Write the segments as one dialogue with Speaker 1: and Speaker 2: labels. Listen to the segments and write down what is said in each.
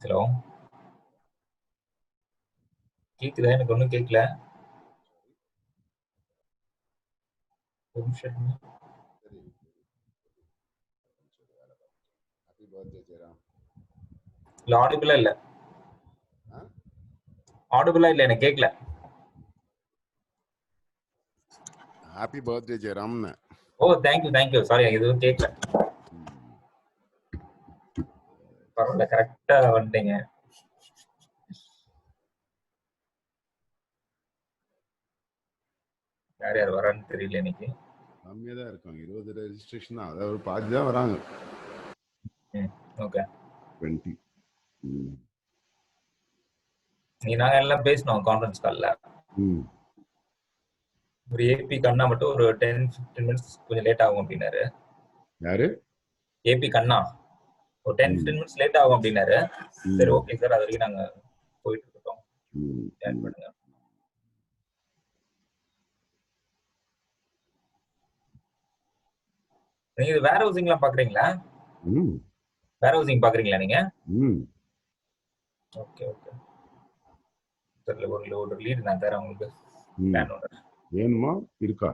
Speaker 1: Hello கேக்குதா? எனக்கு ஒன்றும் கேட்கல. ஒரு நிமிஷம் இருங்க.
Speaker 2: Happy birthday, Jairam.
Speaker 1: இல்ல ஆடிபிளா இல்ல. ஆடிபிளா இல்ல, எனக்கு கேட்கல.
Speaker 2: Happy birthday, Jairam.
Speaker 1: ஓ தேங்க்யூ சாரி, எதுவும் கேட்கல. பரவாயில்ல, கரெக்டா வந்துட்டீங்க. யார் யார் வரான்னு தெரியல இன்னைக்கு.
Speaker 2: கம்மியாக தான் இருக்காங்க, 20 ரெஜிஸ்ட்ரேஷன் தான், அதாவது ஒரு பாதி தான் வராங்க.
Speaker 1: ஓகே
Speaker 2: 20.
Speaker 1: நாங்க எல்லாம் பேசணும் கான்ஃபரன்ஸ் கால்ல. ஒரு ஏபி கண்ணா மட்டும் ஒரு 10-15 மினிட்ஸ் கொஞ்சம் லேட் ஆகும் அப்படின்னாரு.
Speaker 2: யாரு?
Speaker 1: ஏபி கண்ணா ஒரு 10-15 மினிட்ஸ் லேட் ஆகும் அப்படின்னாரு. சரி ஓகே சார், அது வரைக்கும் நாங்க போயிட்டு இருக்கோம். ஜாயின் பண்ணுங்க. நீங்க இது வேர் ஹவுசிங்லாம் பாக்குறீங்களா? வேர் ஹவுசிங் பாக்குறீங்களா நீங்க? Okay okay. ஒரு லீட் நான் தரேன் உங்களுக்கு. லேண்ட் ஓனர்
Speaker 2: வேணுமா? இருக்கா?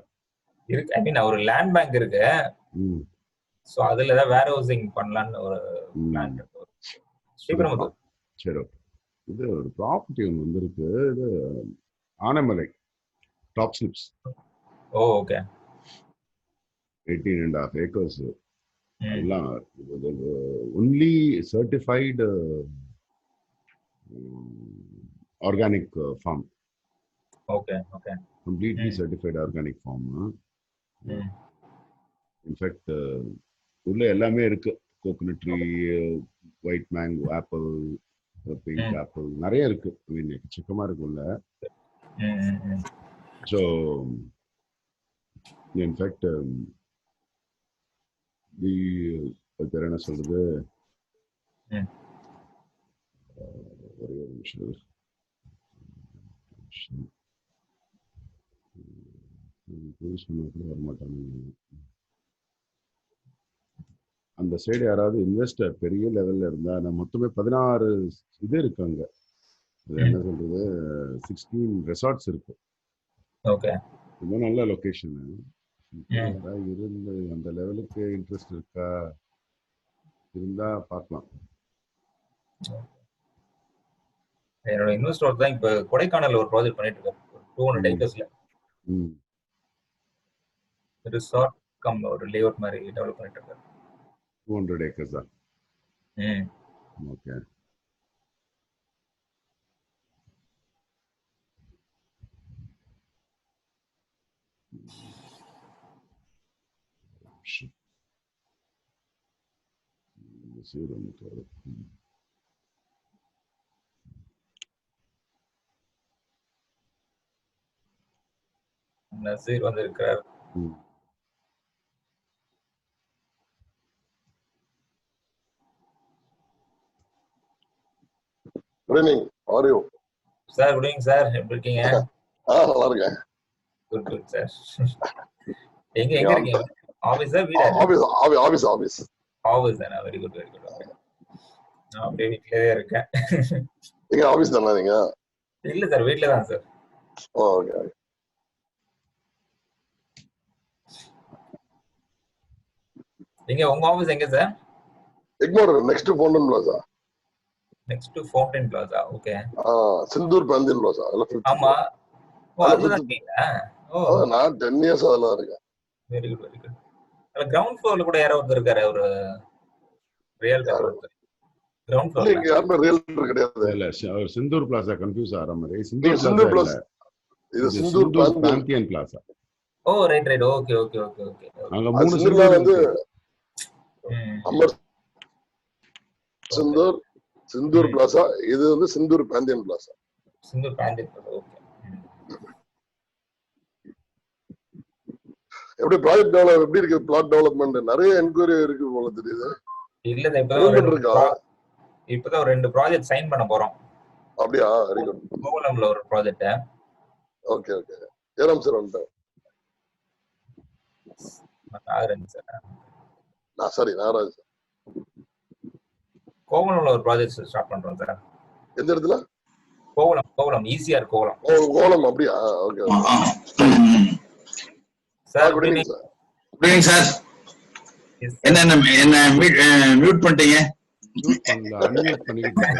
Speaker 1: இருக்கு. ஐ மீன் ஒரு லேண்ட் பேங்க் இருக்கு. சோ அதுல தான் வேர் ஹவுசிங் பண்ணலாம்னு ஒரு பிளான் இருக்கு. ஸ்ரீபெரும்புதூர்.
Speaker 2: சரி ஓகே. இது ஒரு ப்ராப்பர்ட்டி ஒன்று வந்திருக்கு. இது ஆனைமலை டாப் ஸ்லிப்ஸ்.
Speaker 1: ஓ ஓகே.
Speaker 2: 18.5 acres. எல்லாம் only certified organic farm.
Speaker 1: Okay.
Speaker 2: Completely certified organic farm. In fact, உள்ள எல்லாமே இருக்கு. Coconut tree, white mango, apple, pink apple நிறைய இருக்கு. எக்கச்சக்கமா இருக்கு உள்ள. ஸோ இன்ஃபேக்ட் பேர் என்ன சொல்றது, ஒரே ஒரு நிமிஷம் வரமாட்டாங்க. அந்த சைடு யாராவது இன்வெஸ்டர் பெரிய லெவல்ல இருந்தா, நான் மொத்தமே 16 இது இருக்காங்க. என்ன சொல்றது, 16 ரெசார்ட்ஸ் இருக்கு.
Speaker 1: ஓகே.
Speaker 2: ரொம்ப நல்ல லொகேஷன். இருந்து அந்த லெவலுக்கு இன்ட்ரெஸ்ட் இருக்கா? இருந்தா பார்க்கலாம்.
Speaker 1: என்னோட இன்வெஸ்டர் தான் இப்ப கொடைக்கானல்ல ஒரு ப்ராஜெக்ட் பண்ணிட்டு இருக்காரு. 200 ஏக்கர்ஸ்ல. ரிசார்ட் கம் ஒரு லேஅவுட் மாதிரி டெவலப் பண்ணிட்டு இருக்காரு.
Speaker 2: 200 ஏக்கர்ஸா? ஓகே.
Speaker 1: நசீர் வந்து இருக்கிறார்.
Speaker 3: Good evening. How are you?
Speaker 1: Sir, good evening, sir. எப்படி இருக்கீங்க?
Speaker 3: நல்லா இருக்கேன்.
Speaker 1: Good sir. எங்க இருக்கீங்க? ஆபீஸா வீடா?
Speaker 3: ஆபீஸ்.
Speaker 1: ஆபீஸ் தானா? Very good. நான் அப்படியே வீட்லயே இருக்கேன்.
Speaker 3: நீங்க ஆபீஸ் தானா நீங்க?
Speaker 1: இல்ல சார், வீட்ல தான் சார்.
Speaker 3: ஓகே.
Speaker 1: நீங்க உங்க ஆபீஸ் எங்க sir?
Speaker 3: Egmore next fountain plaza.
Speaker 1: Next fountain plaza. Okay.
Speaker 3: Sindoor Pantheon plaza.
Speaker 1: ஆமா. அதுல இருக்கீங்களா? ஓ.
Speaker 3: நான் 10 இயர்ஸ் அதுல இருக்கேன்.
Speaker 1: Very good. அதுல கிரவுண்ட் ஃப்ளோர்ல கூட யாரோ ஒருத்தர் இருக்காரு, ஒரு ரியல்டர் ஒருத்தர். கிரவுண்ட் ஃப்ளோர்ல.
Speaker 3: இல்ல, யாருமே ரியல்டர் கிடையாது.
Speaker 2: இல்ல, அவர் சிந்தூர் பிளாசா கன்ஃபியூஸ் ஆற மாதிரி. சிந்தூர் பிளாசா. இது சிந்தூர் பாந்தியன் பிளாசா.
Speaker 1: ஓ ரைட். ஓகே.
Speaker 2: அங்க மூணு சிந்தூர்
Speaker 3: வந்து அமர் சிந்தூர் பிளாசா. இது வந்து Sindoor Pantheon plaza.
Speaker 1: Sindoor Pantheon plaza. Okay. எப்படி ப்ராஜெக்ட் டெவலப் எப்படி இருக்கு? பிளாட் டெவலப்மெண்ட் நிறைய என்கொயரி இருக்கு போல தெரியுது. இல்ல, இப்பதான் ஒரு 2 ப்ராஜெக்ட் சைன் பண்ண போறோம். அப்படியா? Very good. கோவலம்ல ஒரு ப்ராஜெக்ட். ஓகே. ஜெயராம் சார் வந்துட்டார். நாகராஜ் சார். நாகராஜ். கோவளம்ல ஒரு ப்ராஜெக்ட் ஸ்டார்ட் பண்றோம் சார்.
Speaker 3: எந்த இடத்துல?
Speaker 1: கோவளம் ஈசிஆர் கோவளம்.
Speaker 3: கோவளம் அப்படியா? Okay
Speaker 1: sir.
Speaker 3: Good evening sir.
Speaker 4: Good evening sir. என்ன மியூட் பண்ணிட்டீங்க?
Speaker 2: மியூட் பண்ணல, அன்மியூட் பண்ணிக்கிட்டேன்.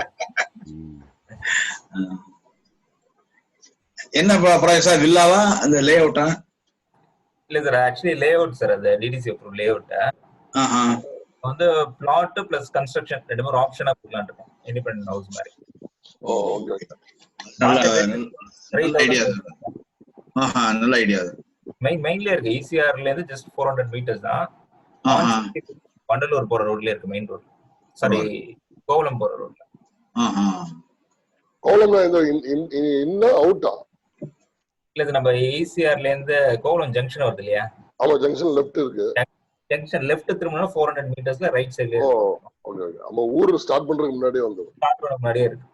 Speaker 4: என்ன ப்ராஜெக்ட் சார்? வில்லாவா அந்த லே அவுட்டா?
Speaker 1: இல்ல sir, actually lay out sir. அந்த டிடிசி அப்ரூவ் லே அவுட் வந்து பிளாட் பிளஸ் கன்ஸ்ட்ரக்ஷன் ரெண்டு பேரும் ஆப்ஷனா கொடுக்கலாம்னு இருக்கோம். இண்டிபெண்டன்ட் ஹவுஸ் மாதிரி.
Speaker 3: ஓ ஓகே.
Speaker 4: நல்ல ஐடியா. நல்ல ஐடியா.
Speaker 1: மெயின்ல இருக்கு. ஈசிஆர்ல இருந்து ஜஸ்ட் 400 மீட்டர்ஸ் தான். வண்டலூர் போற ரோட்ல இருக்கு, மெயின் ரோட். சாரி, கோவளம் போற ரோட்ல.
Speaker 3: கோவளம்ல இந்த அவுட்டா?
Speaker 1: இல்ல, நம்ம ஈசிஆர்ல இருந்து கோவளம் ஜங்ஷன் வருது இல்லையா?
Speaker 3: ஆமா, ஜங்ஷன் லெஃப்ட் இருக்கு.
Speaker 1: ஜங்ஷன் லெஃப்ட் திரும்பினா 400 மீட்டர்ஸ்ல ரைட் சைடுல.
Speaker 3: ஓ ஓகே ஓகே. நம்ம ஊர் ஸ்டார்ட் பண்றதுக்கு முன்னாடியே வந்து
Speaker 1: ஸ்டார்ட் பண்ண முன்னாடியே இருக்கு.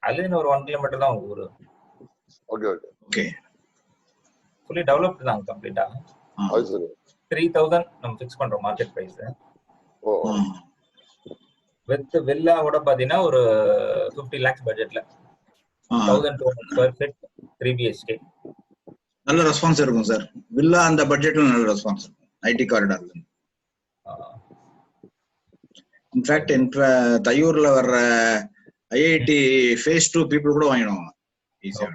Speaker 1: அதுல இன்னும் ஒரு 1 கிலோமீட்டர் தான் ஊரு.
Speaker 3: Okay okay
Speaker 4: okay.
Speaker 1: Fully developed தான் கம்ப்ளீட்டா.
Speaker 3: அது சரி.
Speaker 1: 3000 நம்ம ஃபிக்ஸ் பண்றோம் மார்க்கெட் பிரைஸ்.
Speaker 3: ஓ
Speaker 1: வித் வில்லாவோட பாத்தீங்கன்னா ஒரு 50 lakhs பட்ஜெட்ல 1200 ஸ்கொயர் ஃபீட் 3 BHK.
Speaker 4: நல்ல ரெஸ்பான்ஸ் இருக்கும் சார். வில்லா அந்த பட்ஜெட்ல நல்ல ரெஸ்பான்ஸ் இருக்கும் ஐடி காரிடார்ல. இன்ஃபேக்ட் தையூர்ல வர்ற ஐஐடி ஃபேஸ் 2 பீப்புள் கூட வாங்கிடுவாங்க ஈஸியா.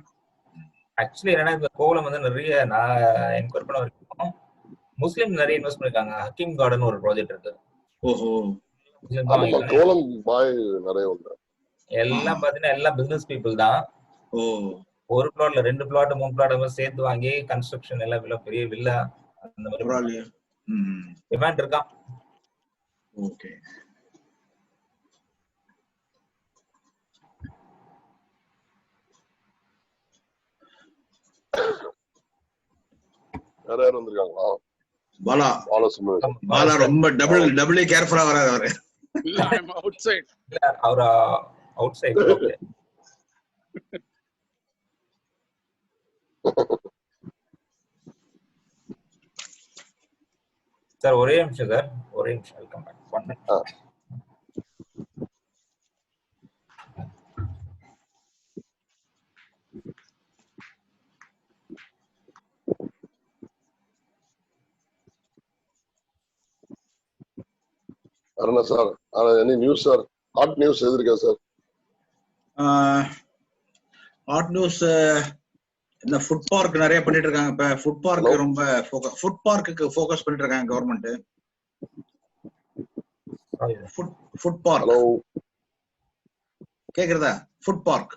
Speaker 1: ஆக்சுவலி என்னன்னா, இந்த கோவளம் வந்து நிறைய நான் என்கொயர் பண்ண வரைக்கும் முஸ்லீம் நிறைய இன்வெஸ்ட் பண்ணிருக்காங்க. ஹக்கீம் கார்டன் ஒரு ப்ராஜெக்ட் இருக்கு.
Speaker 4: ஓஹோ.
Speaker 3: கோவளம் பாய் நிறைய உண்டு.
Speaker 1: எல்லாம் பாத்தீங்கன்னா எல்லாம் பிசினஸ் பீப்புள் தான்.
Speaker 4: ஓ.
Speaker 1: ஒரு பிளாட்ல 2 பிளாட் 3 பிளாட் சேர்த்து வாங்கி கன்ஸ்ட்ரக்ஷன் எல்லாம் பெரிய வில்லா அந்த மாதிரி டிமாண்ட் இருக்கான்.
Speaker 4: ஓகே.
Speaker 3: வேற யாரும் வந்திருக்காங்களா?
Speaker 4: பாலா. பாலா ரொம்ப டபுள் கேர்ஃபுல்லா வராரு அவரு.
Speaker 5: இல்ல, I'm outside.
Speaker 1: இல்ல, அவரு அவுட் சைடு. ஓகே சார், ஒரே நிமிஷம் சார், ஒரே நிமிஷம். Welcome back. 1 minute.
Speaker 3: Aruna sir, any news sir? Hot news எது இருக்கா சார்?
Speaker 4: ஹாட் நியூஸ் இந்த ஃபுட் பார்க் நிறைய பண்ணிட்டு இருக்காங்க. இப்ப ஃபுட் பார்க் ரொம்ப ஃபுட் பார்க்குக்கு ஃபோக்கஸ் பண்ணிட்டு இருக்காங்க கவர்மெண்ட். Food park.
Speaker 3: ஹலோ,
Speaker 4: கேக்குறதா? ஃபுட் பார்க்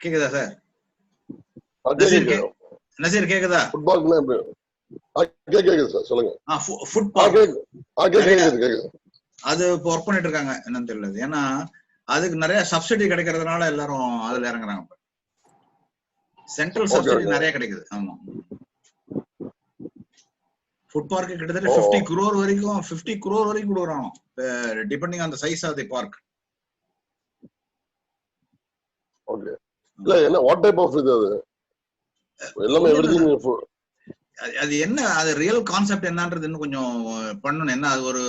Speaker 4: கேக்குதா சார்? நசீர் கேக்குதா?
Speaker 3: ஃபுட் பார்க்னா எப்படி? கேக்குது சார், சொல்லுங்க.
Speaker 4: ஃபுட் பார்க்
Speaker 3: கேக்குது.
Speaker 4: அது இப்போ ஒர்க் பண்ணிட்டு இருக்காங்க. என்னன்னு தெரியல. ஏன்னா அதுக்கு நிறைய சப்சிடி கிடைக்கிறதுனால எல்லாரும் அதுல இறங்குறாங்க. சென்ட்ரல் சப்சிடி நிறைய கிடைக்குது. ஆமா, ஃபுட் பார்க் கிட்டத்தட்ட 50 crore வரைக்கும் கொடுக்குறாங்க, depending on the size of the park.
Speaker 3: Okay. இல்ல, என்ன வாட் டைப் ஆஃப் இது? அது எல்லாமே எவ்ரிதிங்.
Speaker 4: அது என்ன, அது ரியல் கான்செப்ட் என்னன்றது இன்னும் கொஞ்சம் பண்ணணும். என்ன அது ஒரு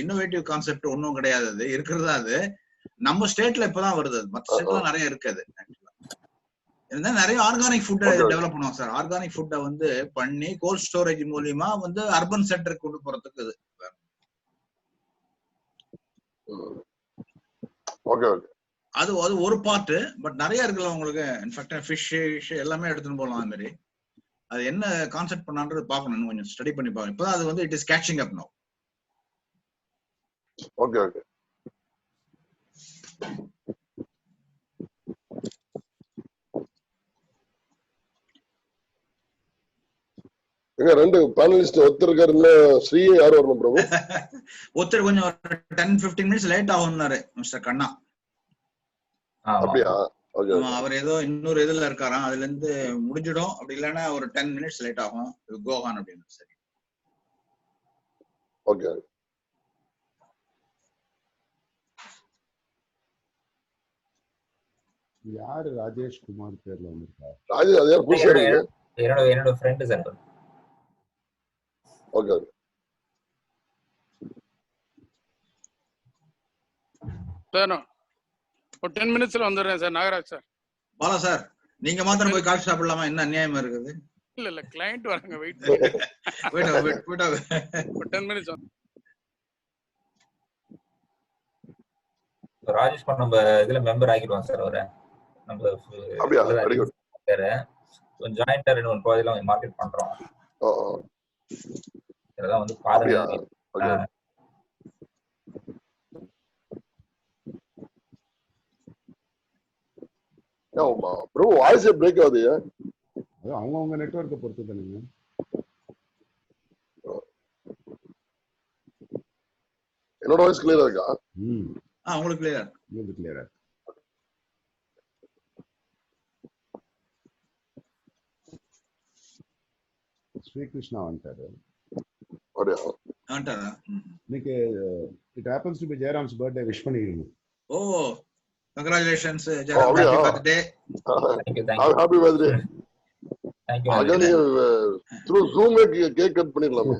Speaker 4: இன்னோவேட்டிவ் கான்செப்ட் ஒன்னும் கிடையாது. அது இருக்கிறதா, அது நம்ம ஸ்டேட்ல இப்பதான் வருது. மற்ற ஸ்டேட்ல நிறைய இருக்காது. நிறைய ஆர்கானிக் ஃபுட் டெவலப் பண்ணுவோம் சார். ஆர்கானிக் ஃபுட்டை வந்து பண்ணி கோல்ட் ஸ்டோரேஜ் மூலியமா வந்து அர்பன் சென்டருக்கு கொண்டு போறதுக்கு இது. அது ஒரு பார்ட். பட் நிறைய இருக்குல்ல உங்களுக்கு. இன்ஃபேக்ட் ஃபிஷ் எல்லாமே எடுத்துன்னு போகலாம். அது மாதிரி அது என்ன கான்செப்ட் பண்ணான்றது பார்க்கணும். கொஞ்சம் ஸ்டடி பண்ணி பார்க்கணும். இப்பதான் அது வந்து இட் இஸ் கேட்சிங் அப் நவ.
Speaker 3: Okay okay. எங்க ரெண்டு பேனலிஸ்ட் ஒருத்தருக்காருன்னா ஸ்ரீ யார் வரணும் பிரபு?
Speaker 4: ஒருத்தர் கொஞ்சம் 10-15 minutes லேட் ஆகும்னாரு மிஸ்டர் கண்ணா.
Speaker 3: அப்படியா?
Speaker 4: அவர் ஏதோ இன்னொரு இதுல இருக்காராம். அதுல இருந்து முடிஞ்சிடும். அப்படி இல்லைன்னா ஒரு 10 minutes லேட் ஆகும். கோகான் அப்படின்னு. சரி,
Speaker 3: ஓகே.
Speaker 2: யாரு ராஜேஷ் குமார் பேர்ல வந்திருக்கா?
Speaker 3: ராஜேஷ் அது யார்? புதுசா இருக்கு.
Speaker 1: என்னோட ஃப்ரெண்ட் சார்.
Speaker 3: Okay.
Speaker 5: சார் ஒரு 10 minutesல வந்துடுறேன் sir. Nagaraj sir.
Speaker 4: Bala sir, நீங்க மாத்திரம் போய் காஃபி சாப்பிடலாமா? என்ன அநியாயமா இருக்குது?
Speaker 5: இல்ல கிளையண்ட் வராங்க, வெயிட் ஒரு 10 minutes.
Speaker 1: ராஜேஷ் நம்ம இதுல மெம்பர் ஆகிடுவாங்க சார். அவரை நம்ம ஜாயிண்டா 2-3 ப்ராஜெக்ட்லாம் மார்க்கெட் பண்றோம். இதெல்லாம் வந்து பாருங்க.
Speaker 3: ப்ரோ வாய்ஸ் பிரேக் ஆகுது.
Speaker 2: அவங்க நெட்வொர்க்கை பொறுத்து தானுங்க.
Speaker 3: என்னோட வாய்ஸ் கிளியரா இருக்கா?
Speaker 4: உங்களுக்கு கிளியரா?
Speaker 2: உங்களுக்கு கிளியரா. ஸ்ரீகிருஷ்ணா வந்துட்டாரு. இன்னைக்கு it happens to be Jayaram's birthday. Wish பண்ணிக்கிறீங்க.
Speaker 4: Oh, congratulations Jayaram, happy birthday.
Speaker 3: happy birthday. Thank you. அங்க த்ரூ ஜூம் கேக் கட் பண்ணிரலாம்.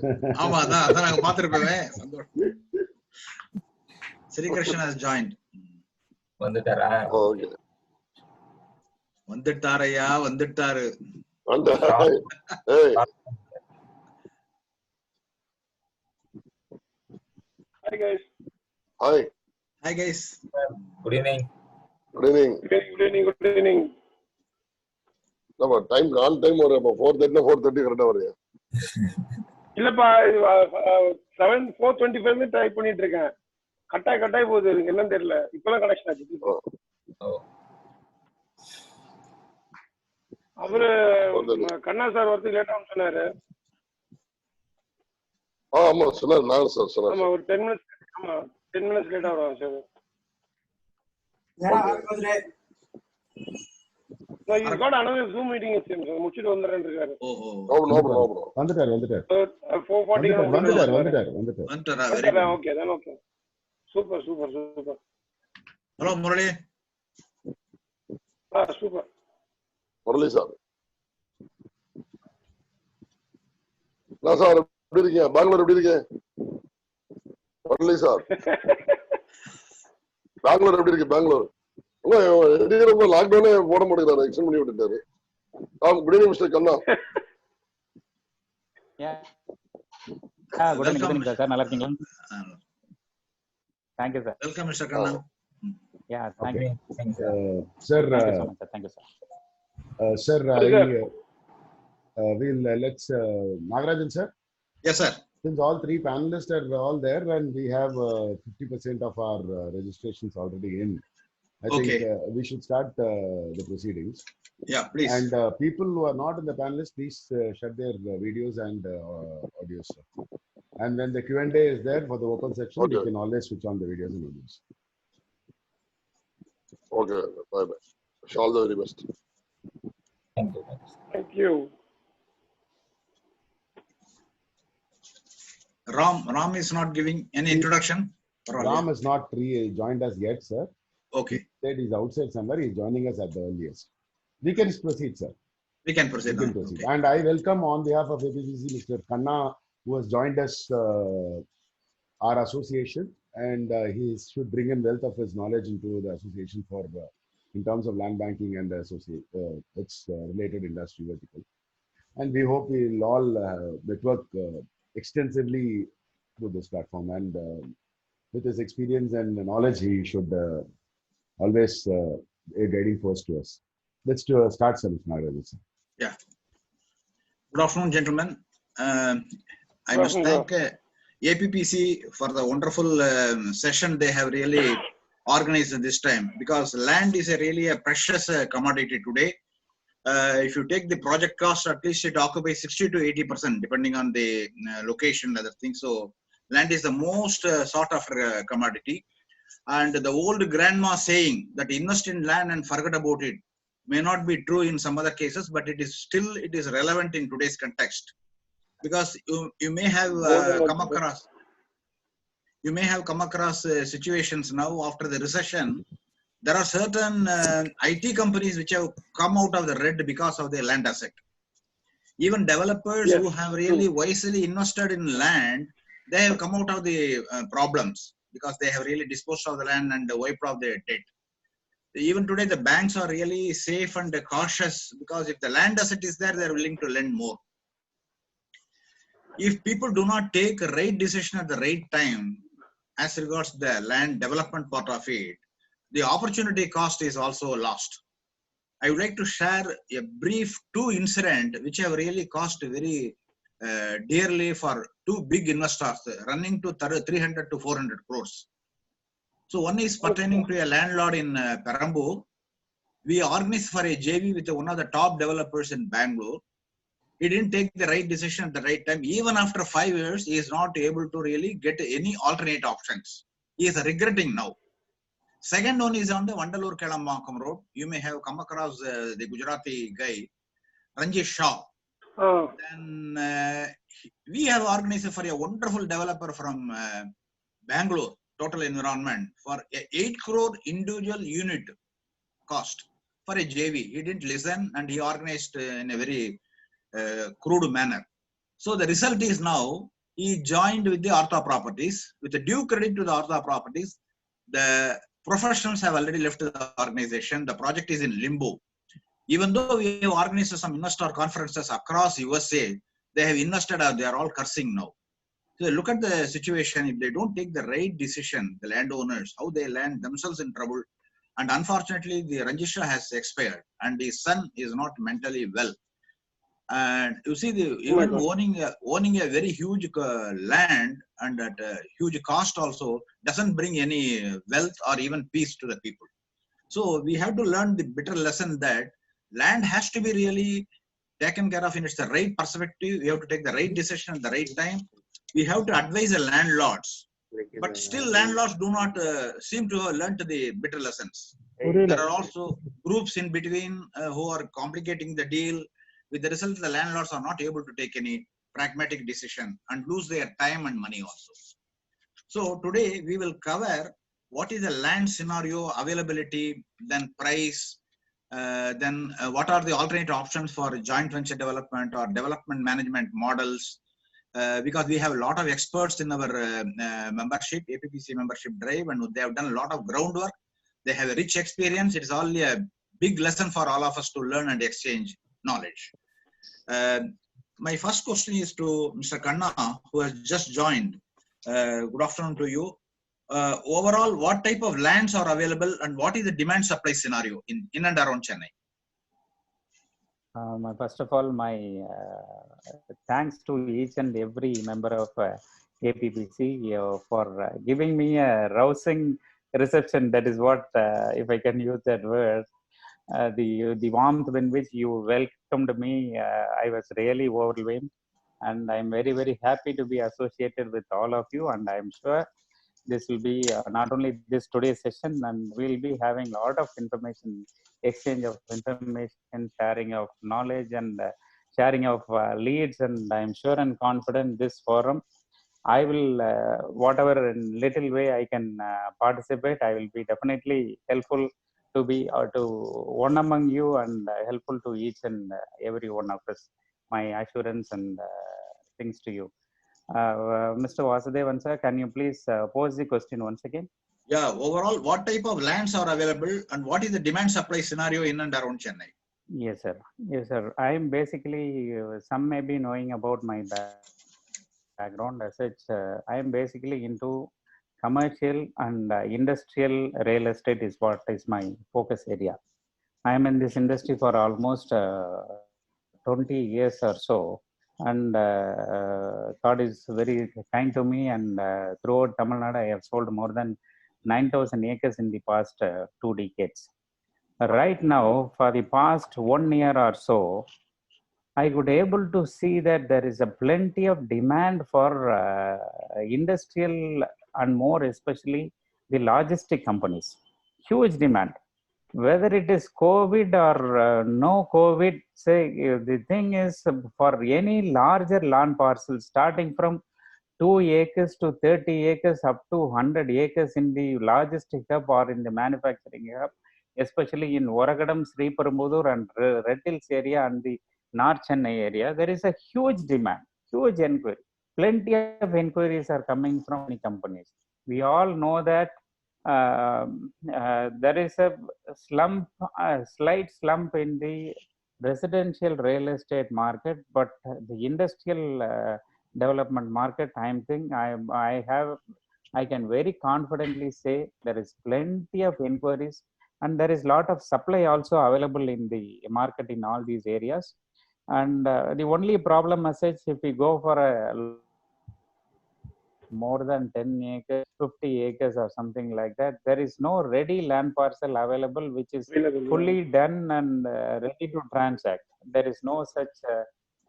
Speaker 4: ஆமா, அதான் நாங்க பாத்துறோமே. Srikrishna has joined.
Speaker 1: வந்துட்டாரா?
Speaker 3: ஓகே,
Speaker 4: வந்துட்டாரையா, வந்துட்டாரு.
Speaker 3: ஏய்,
Speaker 5: Hi guys.
Speaker 4: Hi guys.
Speaker 1: Good evening.
Speaker 3: Good evening.
Speaker 5: Good evening.
Speaker 3: நம்ம டைம் ஆன் டைம் வர 4:30 கரெக்ட்டா வரீங்க.
Speaker 5: இல்லப்பா 4:25 ட்ரை பண்ணிட்டு இருக்கேன். கட்டாய் போகுது, என்னன்னு தெரியல. இப்பதான் கனெக்ஷன் ஆச்சு. அவரு கண்ணா சார் வரதுக்கு லேட்டா சொன்னாரு.
Speaker 3: ஆமா சொன்னாரு. நான் சார் சொன்னாரு.
Speaker 5: ஆமா, ஒரு 10 minutes. ஆமா, 10 minutes லேட்டா வரும் sir. You got another Zoom meeting with him. முடிச்சிட்டு வந்துறேன்னு இருக்காரு.
Speaker 4: ஓஹோ,
Speaker 3: நோ.
Speaker 2: வந்துட்டாரு.
Speaker 5: 4:40
Speaker 4: வந்துட்டாரா?
Speaker 5: Okay then okay. Super.
Speaker 4: Hello Murali.
Speaker 5: Super
Speaker 3: Murali sir. நான் சார் எப்படி இருக்கீங்க? பெங்களூர் எப்படி இருக்கீங்க? முரளி சார், பெங்களூர் எப்படி இருக்கு? பெங்களூர் லாக்டவுனே போட மாட்டேங்கிறாரு, எக்ஸ்டெண்ட் பண்ணி விட்டுட்டாரு. Good evening mister Kanna.
Speaker 6: Good evening sir. நல்லா இருக்கீங்களா? Thank you sir.
Speaker 4: Welcome Mr. Kanna.
Speaker 6: Yeah, thank you.
Speaker 2: Sir,
Speaker 6: thank you sir.
Speaker 2: Sir, let's Nagarajan sir.
Speaker 4: Yes sir.
Speaker 2: Since all 3 panelists are all there and we have 50% of our registrations already in, I think we should start the proceedings.
Speaker 4: Yeah, please.
Speaker 2: And people who are not in the panelists, please shut their videos and audios. And when the Q&A is there for the open section, you can always switch on the videos and audios.
Speaker 3: Okay, bye. All the very best.
Speaker 5: Thank you.
Speaker 4: Ram is not giving any introduction.
Speaker 2: Ram has not joined us yet, sir.
Speaker 4: Okay.
Speaker 2: He said he's outside somewhere. He's joining us at the earliest. We can proceed, sir.
Speaker 4: We can proceed.
Speaker 2: Okay. And I welcome on behalf of APCC Mr. Kanna, who has joined us, our association, and he should bring in wealth of his knowledge into the association for in terms of land banking and its related industry vertical. And we hope we'll all network extensively through this platform. And with his experience and knowledge, he should always a guiding force to us. Let's start, sir.
Speaker 4: Yeah. Good afternoon, gentlemen. I must thank APPC for the wonderful session they have really organized this time, because land is really a precious commodity today. If you take the project cost, at least it occupies 60 to 80% depending on the location and other things. So land is the most sought after commodity. And the old grandma saying that invest in land and forget about it may not be true in some other cases, but it is relevant in today's context, because you may have come across situations now after the recession. There are certain IT companies which have come out of the red because of their land asset. Even developers
Speaker 5: Yes,
Speaker 4: who have really wisely invested in land, they have come out of the problems because they have really disposed of the land and wiped off their debt. Even today, the banks are really safe and cautious because if the land asset is there, they're willing to lend more. If people do not take a right decision at the right time as regards the land development part of it, the opportunity cost is also lost. I would like to share a brief two incident which have really cost very dearly for two big investors running to 300 to 400 crores. So one is pertaining to a landlord in Perambur. We organized for a JV with one of the top developers in Bangalore. He didn't take the right decision at the right time. Even after 5 years, he is not able to really get any alternate options. He is regretting now. Second one is on the Vandalur Kelambakam road. You may have come across the Gujarati guy, Ranjit Shah. Then we have organized for a wonderful developer from Bangalore, Total Environment, for a 8 crore individual unit cost for a JV. He didn't listen and he organized in a very crude manner. So the result is now he joined with the Artha Properties. With the due credit to the Artha Properties, the professionals have already left the organization. The project is in limbo. Even though we have organized some investor conferences across USA, they have invested, they are all cursing now. So look at the situation. If they don't take the right decision, the landowners, how they land themselves in trouble. And unfortunately, the Ranjit Shah has expired and his son is not mentally well. And you see, even owning a very huge land and at a huge cost also doesn't bring any wealth or even peace to the people. So we have to learn the bitter lesson that land has to be really taken care of in its the right perspective. We have to take the right decision at the right time. We have to advise the landlords, but still landlords do not seem to have learned the bitter lessons. There are also groups in between who are complicating the deal. With the result, the landlords are not able to take any pragmatic decision and lose their time and money also. So today we will cover what is the land scenario, availability, then price, then what are the alternate options for joint venture development or development management models, because we have a lot of experts in our membership, APPC membership drive, and they have done a lot of groundwork. They have a rich experience. It is only a big lesson for all of us to learn and exchange knowledge. My first question is to Mr. Kanna, who has just joined. Good afternoon to you. Overall, what type of lands are available and what is the demand supply scenario in and around Chennai?
Speaker 6: First of all, my thanks to each and every member of APPC for giving me a rousing reception. That is what, if I can use that word, the warmth in which you welcomed me, I was really overwhelmed. And I'm very, very happy to be associated with all of you. And I'm sure this will be not only this today's session, and we'll be having a lot of information, exchange of information, sharing of knowledge, and sharing of leads. And I'm sure and confident this forum, I will, whatever in little way I can participate, I will be definitely helpful to be to one among you and helpful to each and every one of us. My assurance and things to you. Mr. Vasudevan sir, can you please pose the question once again?
Speaker 4: Yeah, overall, what type of lands are available and what is the demand supply scenario in and around Chennai?
Speaker 6: Yes, sir. Yes, sir. I am basically, some may be knowing about my background as such. I am basically into commercial and industrial real estate is what is my focus area. I am in this industry for almost 20 years or so. And God is very kind to me, and throughout Tamil Nadu, I have sold more than 9,000 acres in the past 2 decades. Right now, for the past 1 year or so, I could able to see that there is a plenty of demand for industrial and more especially the logistic companies. Huge demand. Whether it is COVID or no COVID, say the thing is for any larger land parcel starting from 2 acres to 30 acres up to 100 acres in the logistic hub or in the manufacturing hub, especially in Oragadam, Sri Perumbudur and Red Hills area and the North Chennai area, there is a huge demand, huge inquiry. Plenty of inquiries are coming from many companies. We all know that there is a slump, slight slump in the residential real estate market, but the industrial development market, I can very confidently say there is plenty of inquiries, and there is a lot of supply also available in the market in all these areas. And the only problem message, if we go for a more than 10 acres, 50 acres or something like that, there is no ready land parcel available which is fully done and ready to transact. There is no such,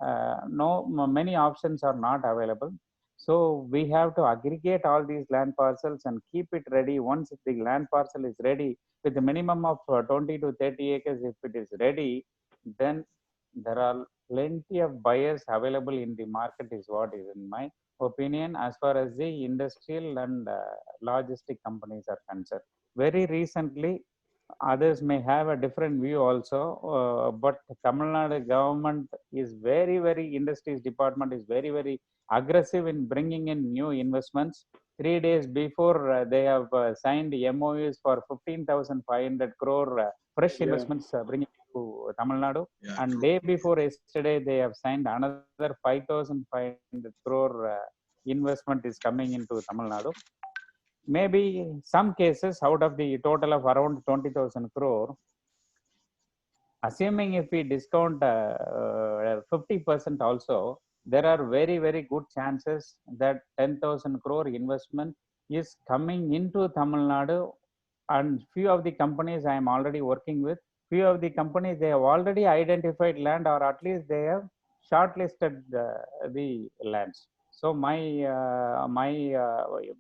Speaker 6: many options are not available. So we have to aggregate all these land parcels and keep it ready. Once the land parcel is ready, with a minimum of 20 to 30 acres, if it is ready, then there are plenty of buyers available in the market, is what is in my opinion as far as the industrial and logistic companies are concerned. Very recently, others may have a different view also, but Tamil Nadu government is very, industries department is very aggressive in bringing in new investments. 3 days before, they have signed MOUs for 15,500 crore fresh investments bringing to Tamil Nadu. And day before yesterday, they have signed another 5,500 crore investment is coming into Tamil Nadu. Maybe some cases out of the total of around 20,000 crore, assuming if we discount 50% also, there are very good chances that 10,000 crore investment is coming into Tamil Nadu. And few of the companies I am already working with, few of the companies, they have already identified land, or at least they have shortlisted the lands. So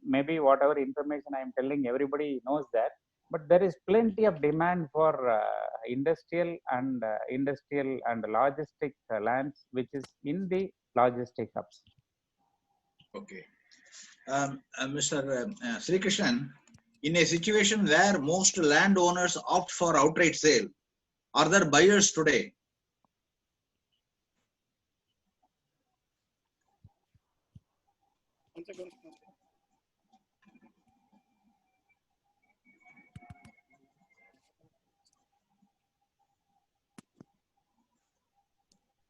Speaker 6: maybe whatever information I am telling, everybody knows that, but there is plenty of demand for industrial and logistic lands, which is in the logistic hubs.
Speaker 4: Okay. Mr. Sri Krishnan, in a situation where most landowners opt for outright sale, are there buyers today?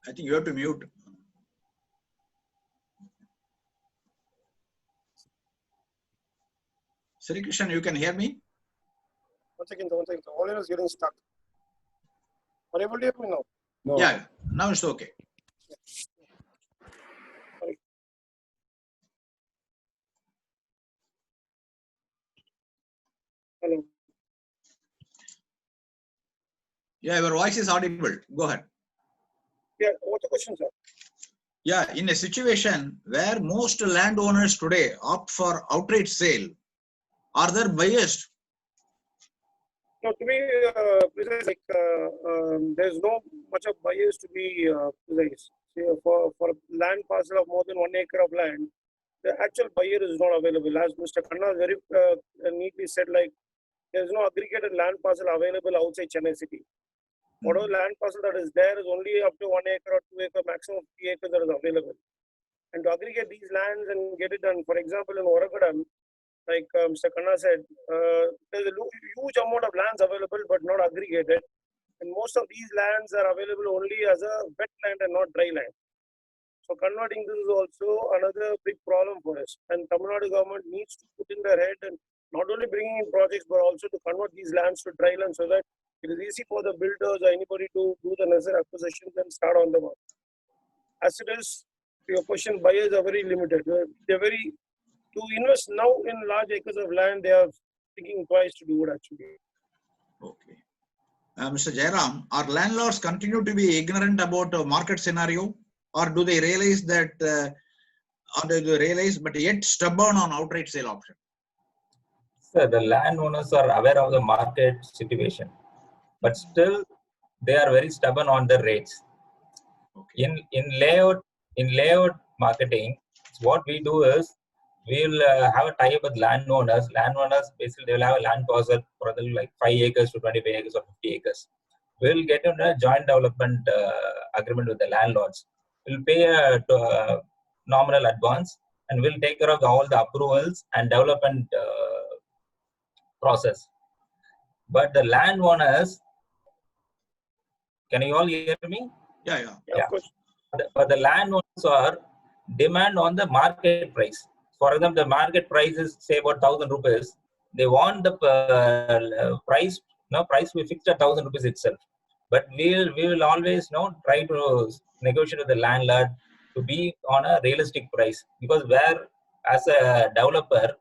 Speaker 4: I think you have to mute. Sri Krishnan, you can hear me?
Speaker 5: One second. The audio is getting stuck. Are you able to hear me now?
Speaker 2: No.
Speaker 4: Yeah, now it's okay.
Speaker 5: Hello.
Speaker 4: Yeah, your voice is audible. Go ahead.
Speaker 5: Yeah, what's the question, sir?
Speaker 4: Yeah, in a situation where most landowners today opt for outright sale, are there buyers?
Speaker 5: No, to be precise, there's no much of buyers to be precise. For a land parcel of more than 1 acre of land, the actual buyer is not available. As Mr. Khanna very neatly said, like there's no aggregated land parcel available outside Chennai city. Whatever land parcel that is there is only up to 1 acre or 2 acre, maximum 3 acres that is available. And to aggregate these lands and get it done, for example, in Oragadam, like Mr. Khanna said, there's a huge amount of lands available but not aggregated. And most of these lands are available only as a wet land and not dry land. So converting this is also another big problem for us. And Tamil Nadu government needs to put in their head and not only bringing in projects, but also to convert these lands to dry land so that it is easy for the builders or anybody to do the necessary acquisitions and start on the work. As it is, your question, buyers are very limited. To invest now in large acres of land, they are thinking twice to do it actually.
Speaker 4: Okay. Mr. Jairam, are landlords continue to be ignorant about market scenario, or do they realize that, but yet stubborn on outright sale option?
Speaker 1: Sir, the landowners are aware of the market situation, but still they are very stubborn on the rates. Okay. In layout marketing, what we do is we will have a tie-up with landowners. Landowners basically they will have a land parcel for like 5 acres to 25 acres or 50 acres. we'll get into a joint development agreement with the landlords. We'll pay a nominal advance, and we'll take care of all the approvals and development process. But the landowners, can you all hear me?
Speaker 4: Yeah.
Speaker 5: Yeah, of course.
Speaker 1: But the landowners are demand on the market price. For example, the market price is say about 1,000 rupees. They want the price. Price we fixed at 1,000 rupees itself. But we will always try to negotiate with the landlord to be on a realistic price, because where as a developer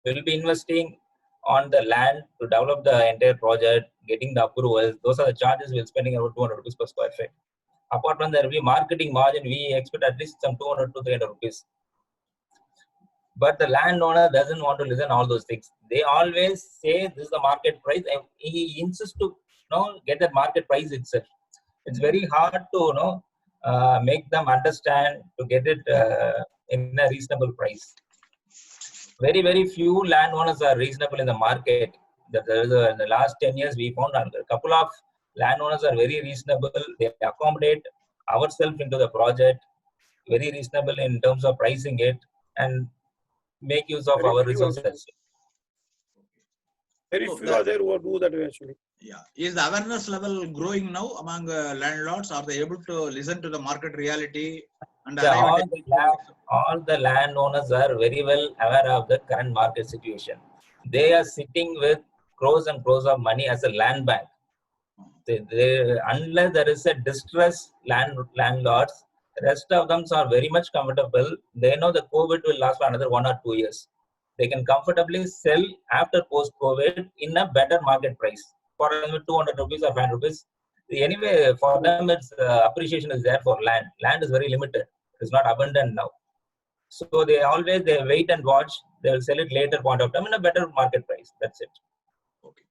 Speaker 1: we'll be investing on the land to develop the entire project, getting the approvals. Those are the charges we're spending about 200 rupees per square feet. Apart from there will be marketing margin, we expect at least some 200 to 300 rupees. But the landowner doesn't want to listen all those things. They always say this is the market price, and he insists to get that market price itself. It's very hard to make them understand to get it in a reasonable price. Very, very few landowners are reasonable in the market. In the last 10 years, we found a couple of landowners are very reasonable. They accommodate ourselves into the project, very reasonable in terms of pricing it, and make use of our resources.
Speaker 5: Very few are there who do that way actually.
Speaker 4: Yeah. Is the awareness level growing now among landlords? Are they able to listen to the market reality? And
Speaker 1: all the landowners are very well aware of the current market situation. They are sitting with crores and crores of money as a land bank. Unless there is a distressed landlords, the rest of them are very much comfortable. They know the COVID will last for another 1 or 2 years. They can comfortably sell after post-COVID in a better market price. For 200 rupees or 500 rupees. Anyway, for them, it's appreciation is there for land. Land is very limited. It's not abundant now. So they wait and watch. They will sell it later point of time in a better market price. That's it.
Speaker 4: Okay.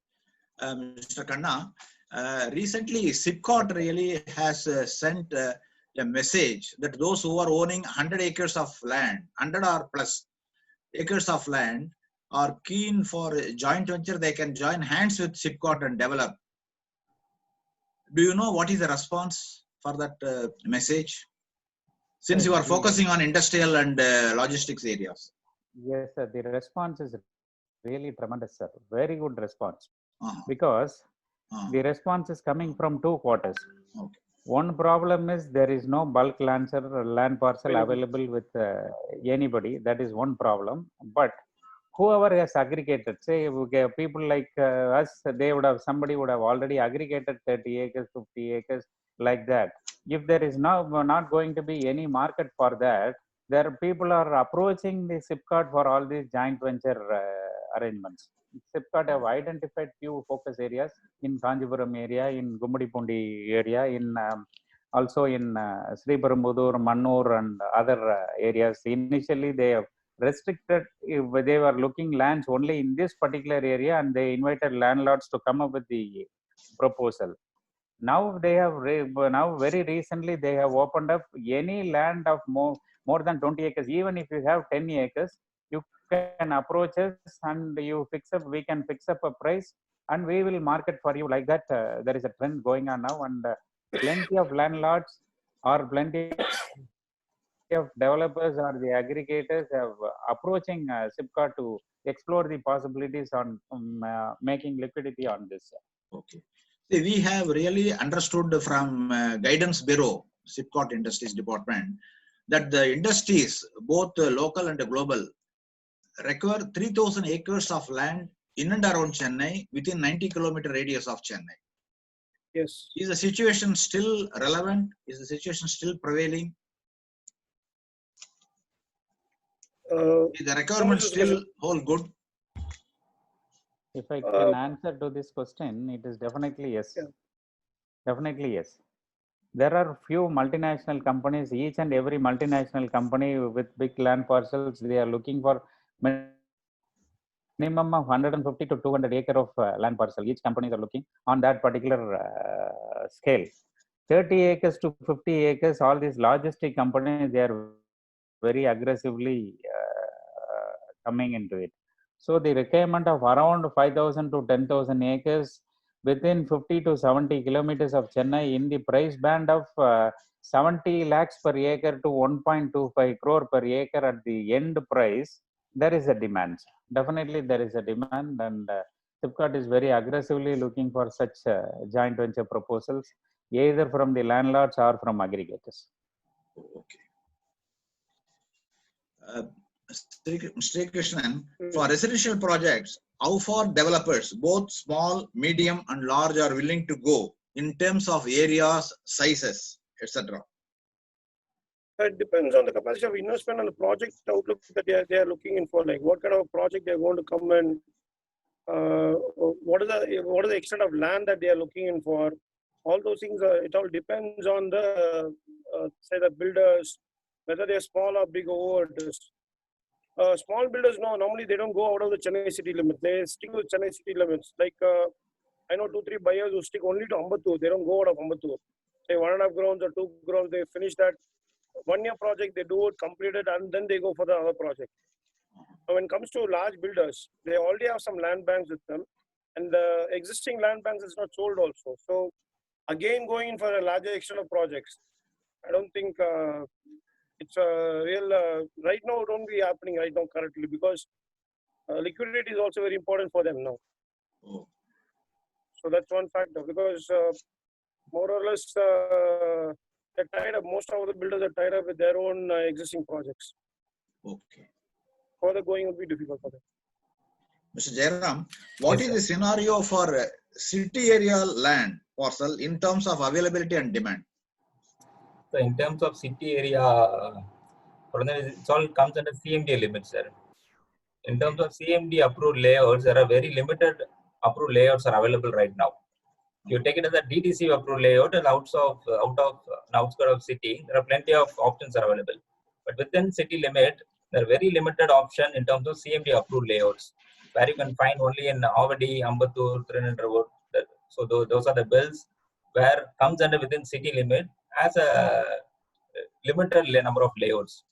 Speaker 4: Mr. Khanna, recently SIPCOT really has sent a message that those who are owning 100 acres of land, 100 or plus acres of land, are keen for a joint venture. They can join hands with SIPCOT and develop. Do you know what is the response for that message? Since you are focusing on industrial and logistics areas.
Speaker 6: Yes, sir. The response is really tremendous, sir. Very good response. Because the response is coming from 2 quarters.
Speaker 4: Okay.
Speaker 6: One problem is there is no bulk land parcel available with anybody. That is one problem. But whoever has aggregated, say people like us, somebody would have already aggregated 30 acres, 50 acres, like that. If there is not going to be any market for that, people are approaching the SIPCOT for all these joint venture arrangements. SIPCOT have identified few focus areas in Kanjipuram area, in Gummadipundi area, in also in Sriperumbudur, Mannur and other areas. Initially, they have restricted, they were looking lands only in this particular area, and they invited landlords to come up with the proposal. Now they have very recently they have opened up any land of more than 20 acres. Even if you have 10 acres, you can approach us and we can fix up a price and we will market for you like that. There is a trend going on now, and plenty of landlords or plenty of developers or the aggregators have approaching SIPCOT to explore the possibilities on making liquidity on this.
Speaker 4: Okay. See, we have really understood from Guidance Bureau, SIPCOT Industries Department, that the industries, both local and global, require 3,000 acres of land in and around Chennai within 90-kilometer radius of Chennai.
Speaker 5: Yes.
Speaker 4: Is the situation still relevant? Is the situation still prevailing? Is the requirement still hold good?
Speaker 6: If I can answer to this question, it is definitely yes.
Speaker 5: Yeah.
Speaker 6: Definitely yes. There are few multinational companies, each and every multinational company with big land parcels, they are looking for minimum of 150 to 200 acre of land parcel. Each company are looking on that particular scale. 30 acres to 50 acres, all these logistic companies, they are very aggressively coming into it. So the requirement of around 5,000 to 10,000 acres within 50 to 70 kilometers of Chennai in the price band of 70 lakhs per acre to 1.25 crore per acre at the end price, there is a demand. Definitely there is a demand, and SIPCOT is very aggressively looking for such joint venture proposals, either from the landlords or from aggregators.
Speaker 4: Okay. Mr. Krishnan, for residential projects, how far developers, both small, medium, and large, are willing to go in terms of areas, sizes, etc.?
Speaker 5: It depends on the capacity of investment and the project outlook that they are looking in for. Like what kind of project they are going to come and what is the extent of land that they are looking in for. All those things, it all depends on the say the builders, whether they are small or big or small builders, no, normally they don't go out of the Chennai city limits. They stick with Chennai city limits. Like I know 2-3 buyers who stick only to Ambattur. They don't go out of Ambattur. Say 1.5 grounds or 2 grounds, they finish that 1 year project, they do it, complete it, and then they go for the other project. Now, when it comes to large builders, they already have some land banks with them, and the existing land banks is not sold also. So again, going in for a larger extent of projects, I don't think it's a real, right now it won't be happening right now currently, because liquidity is also very important for them now.
Speaker 4: Oh.
Speaker 5: So that's one factor, because more or less they're tied up. Most of the builders are tied up with their own existing projects.
Speaker 4: Okay.
Speaker 5: Further going will be difficult for them.
Speaker 4: Mr. Jairam, what
Speaker 1: Yes,
Speaker 4: is the scenario for city area land parcel in terms of availability and demand?
Speaker 1: So in terms of city area, it all comes under CMD limits, sir. In terms of CMD approved layouts, there are very limited approved layouts are available right now. You take it as a DTC approved layout, and out of an outskirts of city, there are plenty of options are available. But within city limit, there are very limited option in terms of CMD approved layouts, where you can find only in Avadi, Ambattur, Trinidad. So those are the bills where comes under within city limit as a limited number of layouts.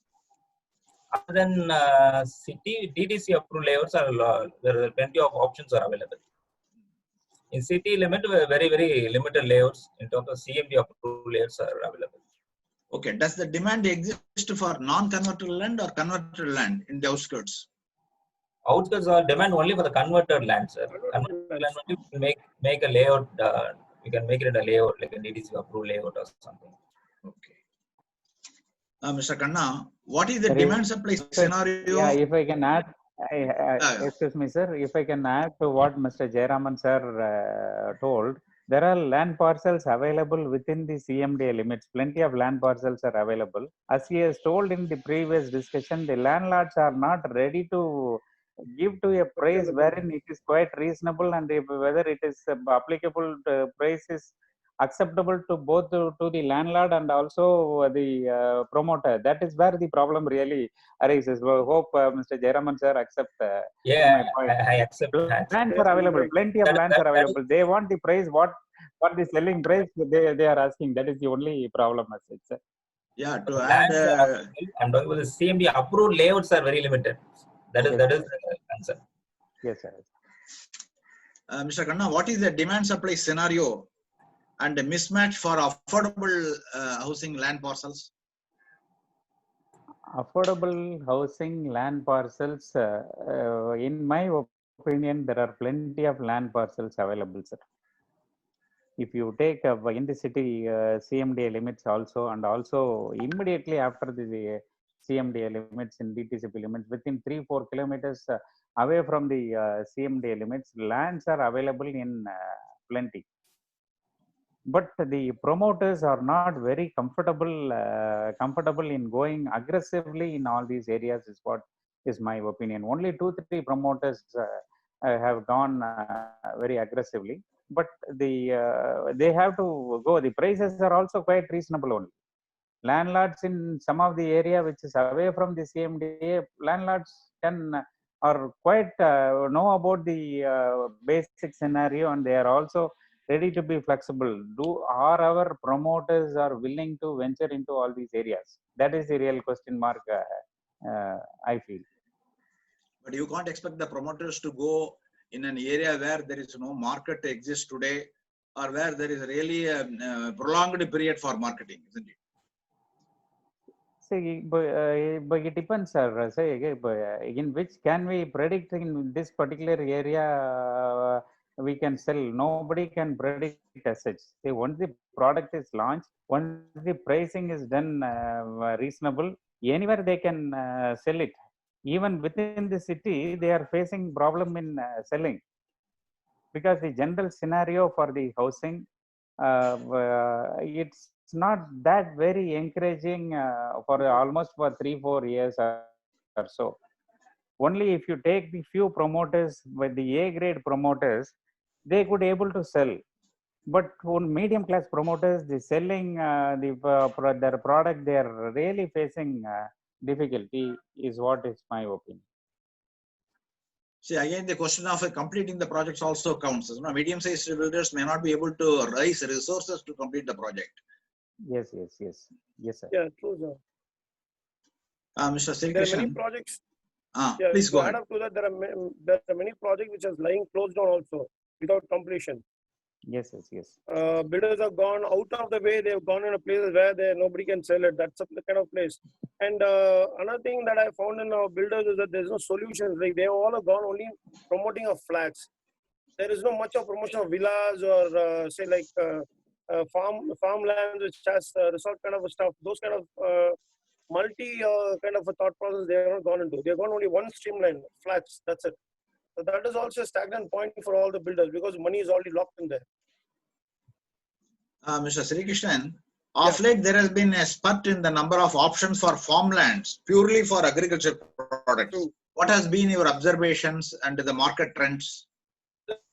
Speaker 1: Other than city DTC approved layouts, there are plenty of options are available. In city limit, very, very limited layouts in terms of CMD approved layouts are available.
Speaker 4: Okay. Does the demand exist for non-converted land or converted land in the outskirts?
Speaker 1: Outskirts are demand only for the converted land, sir. Converted land only we can make a layout. We can make it in a layout like a DTC approved layout or something.
Speaker 4: Okay. Mr. Khanna, what is the demand supply scenario?
Speaker 6: Yeah, if I can add, excuse me, sir, if I can add to what Mr. Jayaraman sir told, there are land parcels available within the CMDA limits. Plenty of land parcels are available. As he has told in the previous discussion, the landlords are not ready to give to a price wherein it is quite reasonable, and whether it is applicable price is acceptable to both to the landlord and also the promoter. That is where the problem really arises. We hope Mr. Jayaraman sir accept
Speaker 1: Yeah,
Speaker 6: my point.
Speaker 1: I accept.
Speaker 6: Lands are available. Plenty of lands are available. They want the price. What the selling price they are asking. That is the only problem as such.
Speaker 4: Yeah, to add.
Speaker 1: I'm talking about the CMD approved layouts are very limited. That is the concern.
Speaker 6: Yes, sir.
Speaker 4: Mr. Khanna, what is the demand supply scenario and the mismatch for affordable housing land parcels?
Speaker 6: Affordable housing land parcels, in my opinion, there are plenty of land parcels available, sir. If you take in the city CMDA limits also, and also immediately after the CMDA limits in DTCP limits, within 3-4 kilometers away from the CMDA limits, lands are available in plenty. But the promoters are not very comfortable in going aggressively in all these areas, is what is my opinion. Only 2-3 promoters have gone very aggressively, but they have to go. The prices are also quite reasonable only. Landlords in some of the area which is away from the CMDA, landlords are quite know about the basic scenario, and they are also ready to be flexible. Are our promoters are willing to venture into all these areas? That is the real question mark, I feel.
Speaker 4: But you can't expect the promoters to go in an area where there is no market exists today, or where there is really a prolonged period for marketing, isn't it?
Speaker 6: See, but it depends, sir. Say, in which can we predict in this particular area we can sell? Nobody can predict as such. See, once the product is launched, once the pricing is done reasonable, anywhere they can sell it. Even within the city, they are facing problem in selling, because the general scenario for the housing, it's not that very encouraging for almost for 3-4 years or so. Only if you take the few promoters with the A grade promoters, they could able to sell. But on medium class promoters, the selling their product, they are really facing difficulty, is what is my opinion.
Speaker 4: See, again, the question of completing the projects also counts. You know, medium-sized builders may not be able to raise resources to complete the project.
Speaker 6: Yes, sir.
Speaker 5: Yeah, true, sir.
Speaker 4: Mr. Sri
Speaker 5: There are many
Speaker 4: Krishnan,
Speaker 5: projects.
Speaker 4: please go
Speaker 5: To
Speaker 4: ahead.
Speaker 5: add up to that, there are many projects which are lying closed down also without completion.
Speaker 6: Yes.
Speaker 5: Builders have gone out of the way. They've gone in a places where nobody can sell it. That's the kind of place. And another thing that I found in our builders is that there's no solutions. Like they all have gone only promoting of flats. There is no much of promotion of villas or say like farmlands which has resort kind of stuff. Those kind of multi kind of a thought process they have not gone into. They've gone only one streamline, flats. That's it. So that is also a stagnant point for all the builders because money is already locked in there.
Speaker 4: Mr. Sri Krishnan, of late there has been a spurt in the number of options for farmlands purely for agriculture products.
Speaker 5: True.
Speaker 4: What has been your observations and the market trends?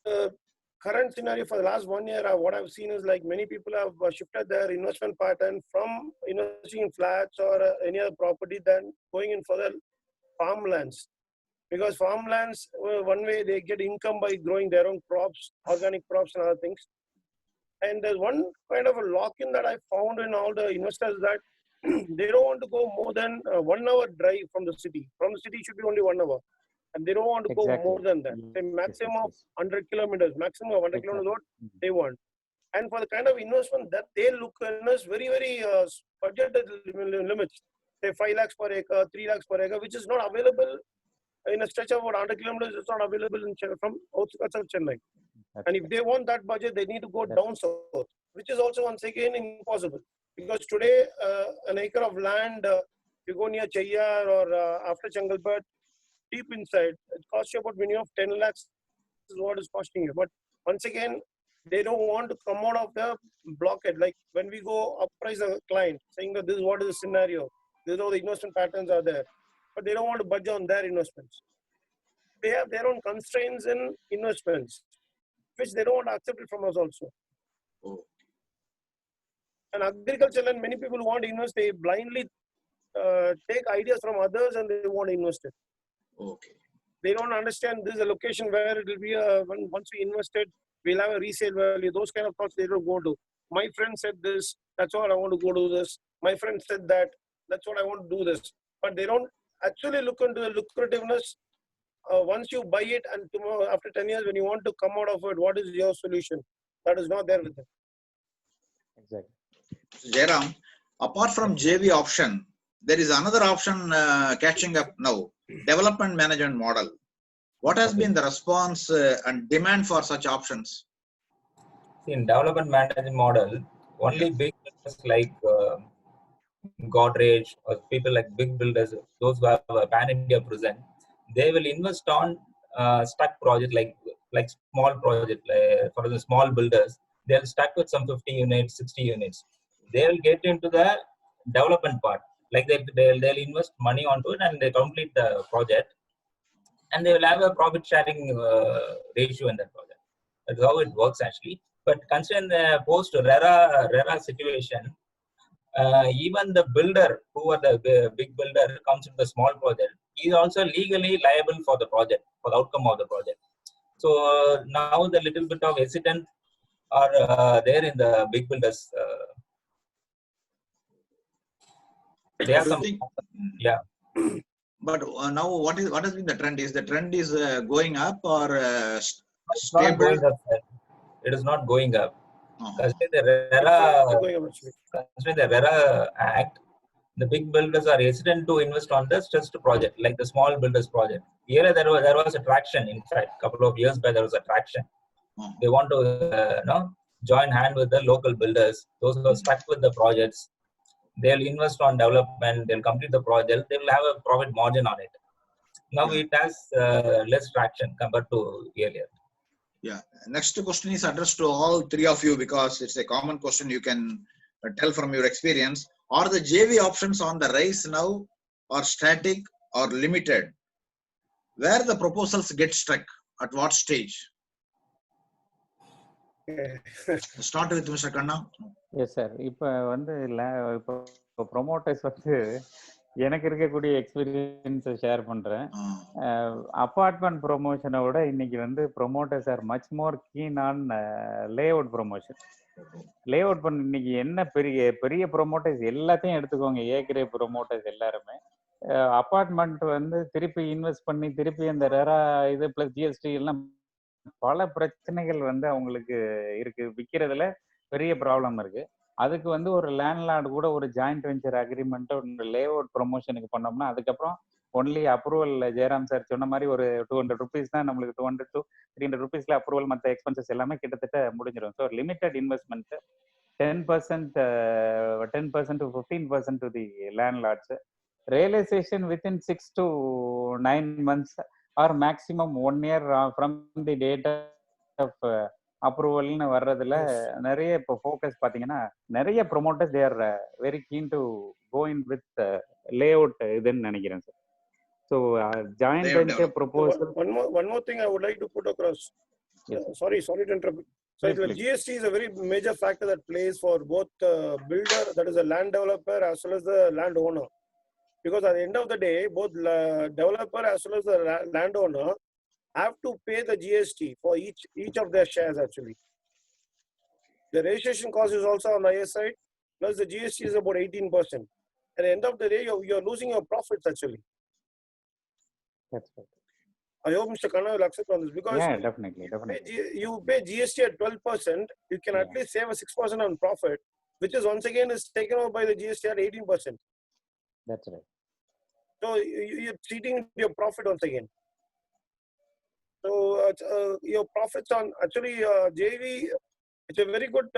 Speaker 5: The current scenario for the last 1 year, what I've seen is like many people have shifted their investment pattern from investing in flats or any other property than going in for the farmlands. Because farmlands, one way they get income by growing their own crops, organic crops and other things. And there's one kind of a lock-in that I found in all the investors that they don't want to go more than 1 hour drive from the city. From the city should be only 1 hour. And they don't want to go more than that. Say maximum of 100 kilometers, maximum of 100 kilometers what they want. And for the kind of investment that they look at is very, very budgeted limits. Say 5 lakhs per acre, 3 lakhs per acre, which is not available in a stretch of about 100 kilometers. It's not available in from outskirts of Chennai. And if they want that budget, they need to go down south, which is also once again impossible. Because today, an acre of land, you go near Cheyyar or after Changalpet, deep inside, it costs you about minimum of 10 lakhs is what is costing you. But once again, they don't want to come out of the blockade. Like when we go appraise a client, saying that this is what is the scenario, this is how the investment patterns are there. But they don't want to budge on their investments. They have their own constraints in investments, which they don't want to accept it from us also.
Speaker 4: Oh.
Speaker 5: And agriculture and many people who want to invest, they blindly take ideas from others and they want to invest it.
Speaker 4: Okay.
Speaker 5: They don't understand this is a location where it will be once we invested, we'll have a resale value. Those kind of thoughts they don't go to. My friend said this, that's what I want to go do this. My friend said that, that's what I want to do this. But they don't actually look into the lucrativeness. Once you buy it and tomorrow, after 10 years, when you want to come out of it, what is your solution? That is not there with them.
Speaker 6: Exactly.
Speaker 4: Jairam, apart from JV option, there is another option catching up now, development management model. What has been the response and demand for such options?
Speaker 1: In development management model, only big builders like Godrej or people like big builders, those who have a pan-India presence, they will invest on stuck project like small project for the small builders. They'll stuck with some 50 units, 60 units. They'll get into the development part. Like they'll invest money onto it and they complete the project, and they will have a profit sharing ratio in that project. That's how it works actually. But considering the post RERA situation, even the builder, who are the big builder, comes into the small project, he is also legally liable for the project, for the outcome of the project. So now the little bit of hesitant are there in the big builders. They have some, yeah.
Speaker 4: But now what has been the trend? Is the trend is going up or
Speaker 1: It's not
Speaker 4: stable?
Speaker 1: going up, sir. It is not going up.
Speaker 4: Uh-huh.
Speaker 1: Considering the
Speaker 5: It's
Speaker 1: RERA,
Speaker 5: going up actually.
Speaker 1: considering the RERA Act, the big builders are hesitant to invest on the stressed project, like the small builders project. Here there was a traction. In fact, couple of years back there was a traction.
Speaker 4: Uh-huh.
Speaker 1: They want to join hand with the local builders. Those who are stuck with the projects, they'll invest on development. They'll complete the project. They will have a profit margin on it. Now
Speaker 4: Yeah.
Speaker 1: it has less traction compared to earlier.
Speaker 4: Yeah. Next question is addressed to all three of you because it's a common question. You can tell from your experience. Are the JV options on the rise now, or static, or limited? Where the proposals get stuck? At what stage? Start with Mr. Kanna.
Speaker 6: Yes sir. இப்போ வந்து இப்போ promoters வந்து எனக்கு இருக்கக்கூடிய எக்ஸ்பீரியன்ஸை share பண்ணுறேன். Apartment ப்ரொமோஷனை விட இன்னைக்கு வந்து promoters are much more keen on layout promotion. Layout பண்ண இன்னைக்கு என்ன பெரிய பெரிய ப்ரொமோட்டர்ஸ் எல்லாத்தையும் எடுத்துக்கோங்க, ஏ ப்ரொமோட்டர்ஸ் எல்லாருமே அப்பார்ட்மெண்ட் வந்து திருப்பி இன்வெஸ்ட் பண்ணி திருப்பி அந்த ரெரா இது பிளஸ் ஜிஎஸ்டி எல்லாம் பல பிரச்சனைகள் வந்து அவங்களுக்கு இருக்கு. விற்கிறதுல பெரிய ப்ராப்ளம் இருக்கு. அதுக்கு வந்து ஒரு லேண்ட்லார்டு கூட ஒரு joint venture agreement lay out ப்ரொமோஷனுக்கு பண்ணோம்னா அதுக்கப்புறம் ஒன்லி அப்ரூவல் ஜெயராம் சார் சொன்ன மாதிரி ஒரு 200 rupees தான் நம்மளுக்கு 200 to 300 rupeesல அப்ரூவல், மற்ற எக்ஸ்பென்சஸ் எல்லாமே கிட்டத்தட்ட முடிஞ்சிடும். So limited investment 10% to 15% to the landlords. Realisation within 6 to 9 months or maximum 1 year from the date of அப்ரூவல்னு வர்றதுல நிறைய இப்போ ஃபோக்கஸ் பார்த்தீங்கன்னா நிறைய promoters they are very keen to go in with lay out இதுன்னு நினைக்கிறேன் சார். So joint venture proposal.
Speaker 5: One more thing I would like to put across.
Speaker 6: Yes.
Speaker 5: Sorry to interrupt. So the GST is a very major factor that plays for both builder, that is a land developer, as well as the landowner. Because at the end of the day, both developer as well as the landowner have to pay the GST for each of their shares actually. The registration cost is also on the higher side, plus the GST is about 18%. At the end of the day, you're losing your profits actually.
Speaker 6: That's right.
Speaker 5: I hope Mr. Kanna will accept on this because
Speaker 6: Yeah, definitely.
Speaker 5: you pay GST at 12%, you can at least save a 6% on profit, which is once again is taken over by the GST at 18%.
Speaker 6: That's right.
Speaker 5: So you're cheating your profit once again. So your profits on actually JV, it's a very good.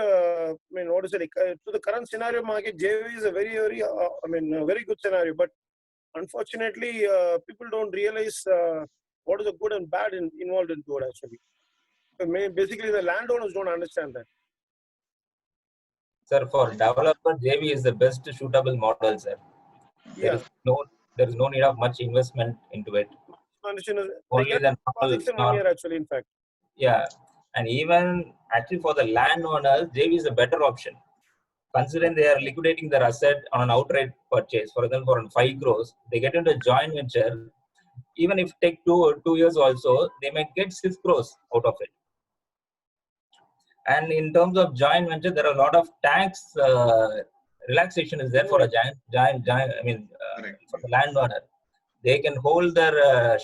Speaker 5: What is it? To the current scenario market, JV is a very very good scenario. But unfortunately, people don't realize what is the good and bad involved into it actually. Basically, the landowners don't understand that.
Speaker 1: Sir, for developer, JV is the best suitable model, sir.
Speaker 5: Yeah.
Speaker 1: There is no need of much investment into it. Only the
Speaker 5: projects in 1 year actually, in fact.
Speaker 1: Yeah, and even actually for the landowners, JV is a better option. Considering they are liquidating their asset on an outright purchase, for example, for 5 crores, they get into a joint venture. Even if take 2 years also, they may get 6 crores out of it. And in terms of joint venture, there are a lot of tax relaxation is there for a giant for the landowner. They can hold their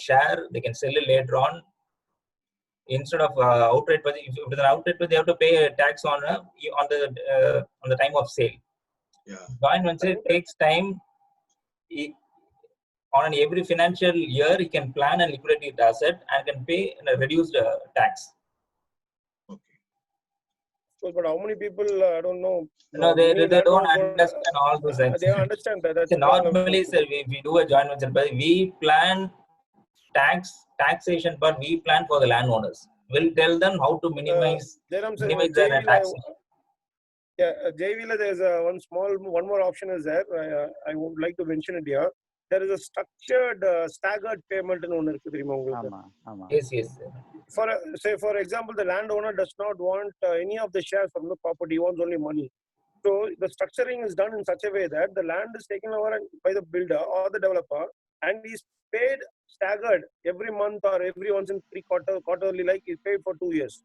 Speaker 1: share, they can sell it later on. Instead of outright purchase, if it's an outright purchase, they have to pay a tax on the time of sale.
Speaker 4: Yeah.
Speaker 1: Joint venture takes time. On every financial year, he can plan and liquidate the asset and can pay a reduced tax.
Speaker 5: So, but how many people, I don't know.
Speaker 1: No, they don't understand all those things.
Speaker 5: They understand that. That's
Speaker 1: normally, sir, we do a joint venture, but we plan taxation, but we plan for the landowners. We'll tell them how to minimize their taxation.
Speaker 5: Yeah, JV, there's one more option is there. I would like to mention it here. There is a structured, staggered payment in owner.
Speaker 1: Yes.
Speaker 5: For example, the landowner does not want any of the shares from the property; he wants only money. So the structuring is done in such a way that the land is taken over by the builder or the developer, and he's paid staggered every month or every once in quarterly, like he's paid for 2 years.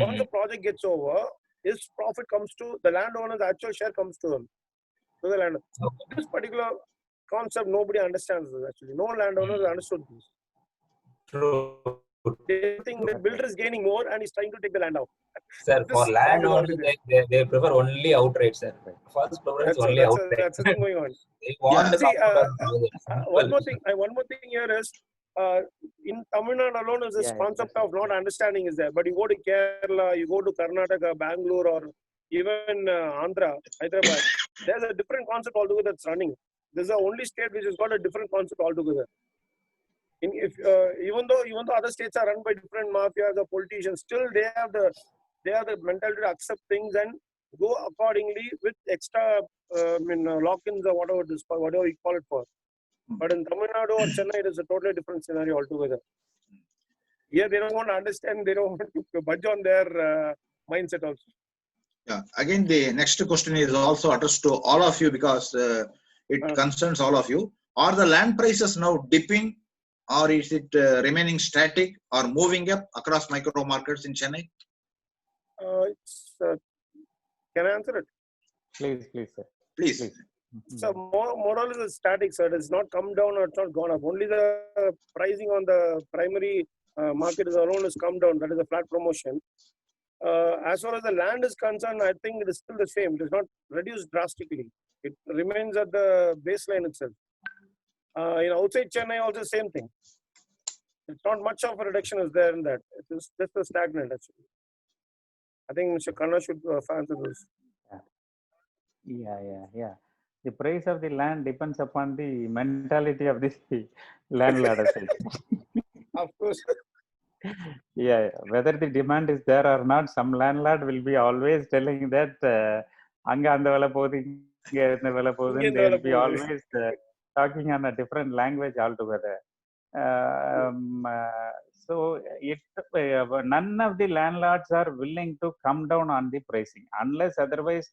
Speaker 5: Once the project gets over, his profit comes to the landowner. The actual share comes to him, to the landowner. This particular concept nobody understands this actually. No landowner understood this.
Speaker 1: True.
Speaker 5: They think the builder is gaining more and he's trying to take the land out.
Speaker 1: Sir,
Speaker 5: This
Speaker 1: for land
Speaker 5: is
Speaker 1: owners,
Speaker 5: already
Speaker 1: they prefer only outright, sir. First preference only outright.
Speaker 5: that's the thing going on.
Speaker 1: They want the
Speaker 5: See,
Speaker 1: compound
Speaker 5: one more thing here is in Tamil Nadu alone is this
Speaker 6: Yeah,
Speaker 5: concept
Speaker 6: that's
Speaker 5: of not understanding is there. But you go to Kerala, you go to Karnataka, Bangalore, or even Andhra, Hyderabad, there's a different concept altogether that's running. This is the only state which has got a different concept altogether. Even though other states are run by different mafias or politicians, still they have the mentality to accept things and go accordingly with extra lock-ins or whatever you call it for. But in Tamil Nadu or Chennai, it is a totally different scenario altogether. Here they don't want to understand, they don't want to budge on their mindset also.
Speaker 4: Yeah. Again, the next question is also addressed to all of you because it concerns all of you. Are the land prices now dipping, or is it remaining static or moving up across micro markets in Chennai?
Speaker 5: Can I answer it?
Speaker 6: Please, sir.
Speaker 4: Please.
Speaker 5: So more or less it's static, sir. It's not come down or it's not gone up. Only the pricing on the primary market alone has come down. That is a flat promotion. As far as the land is concerned, I think it is still the same. It is not reduced drastically. It remains at the baseline itself. Outside Chennai, also same thing. It's not much of a reduction is there in that. It is just a stagnant actually. I think Mr. Khanna should answer this.
Speaker 6: Yeah. The price of the land depends upon the mentality of the landlord.
Speaker 5: Of course.
Speaker 6: Yeah, whether the demand is there or not, some landlord will be always telling that they'll be always talking on a different language altogether. So none of the landlords are willing to come down on the pricing unless otherwise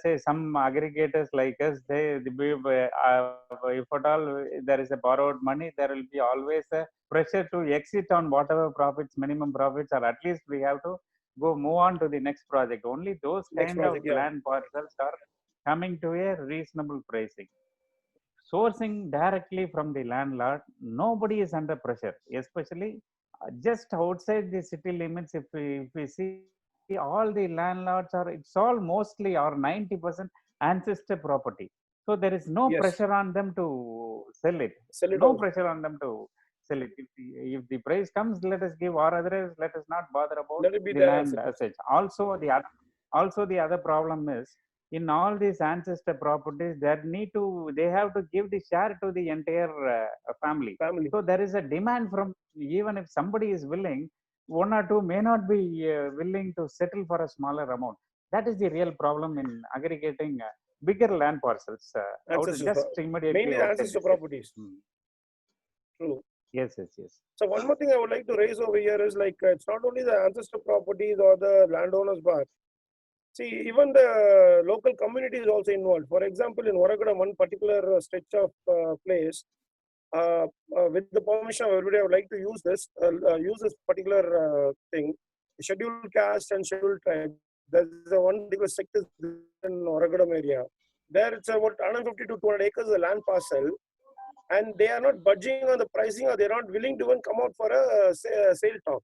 Speaker 6: say some aggregators like us, if at all there is a borrowed money, there will be always a pressure to exit on whatever profits, minimum profits, or at least we have to move on to the next project. Only those kind of land parcels are coming to a reasonable pricing. Sourcing directly from the landlord, nobody is under pressure, especially just outside the city limits. If we see all the landlords it's all mostly or 90% ancestor property. So there is no pressure on them to sell it. Pressure on them to sell it. If the price comes, let us give, or otherwise let us not bother about the land as such. Also the other problem is, in all these ancestor properties, they have to give the share to the entire family. So there is a demand from, even if somebody is willing, one or two may not be willing to settle for a smaller amount. That is the real problem in aggregating bigger land parcels. Just immediately
Speaker 5: mainly ancestor properties. True.
Speaker 6: Yes.
Speaker 5: So one more thing I would like to raise over here is it's not only the ancestor properties or the landowners, but see, even the local community is also involved. For example, in Oragadam, one particular stretch of place, with the permission of everybody, I would like to use this particular thing. Scheduled caste and scheduled tribe. There's one particular sector in Oragadam area. There it's about 150 to 200 acres of land parcel, and they are not budging on the pricing, or they're not willing to even come out for a sale talk.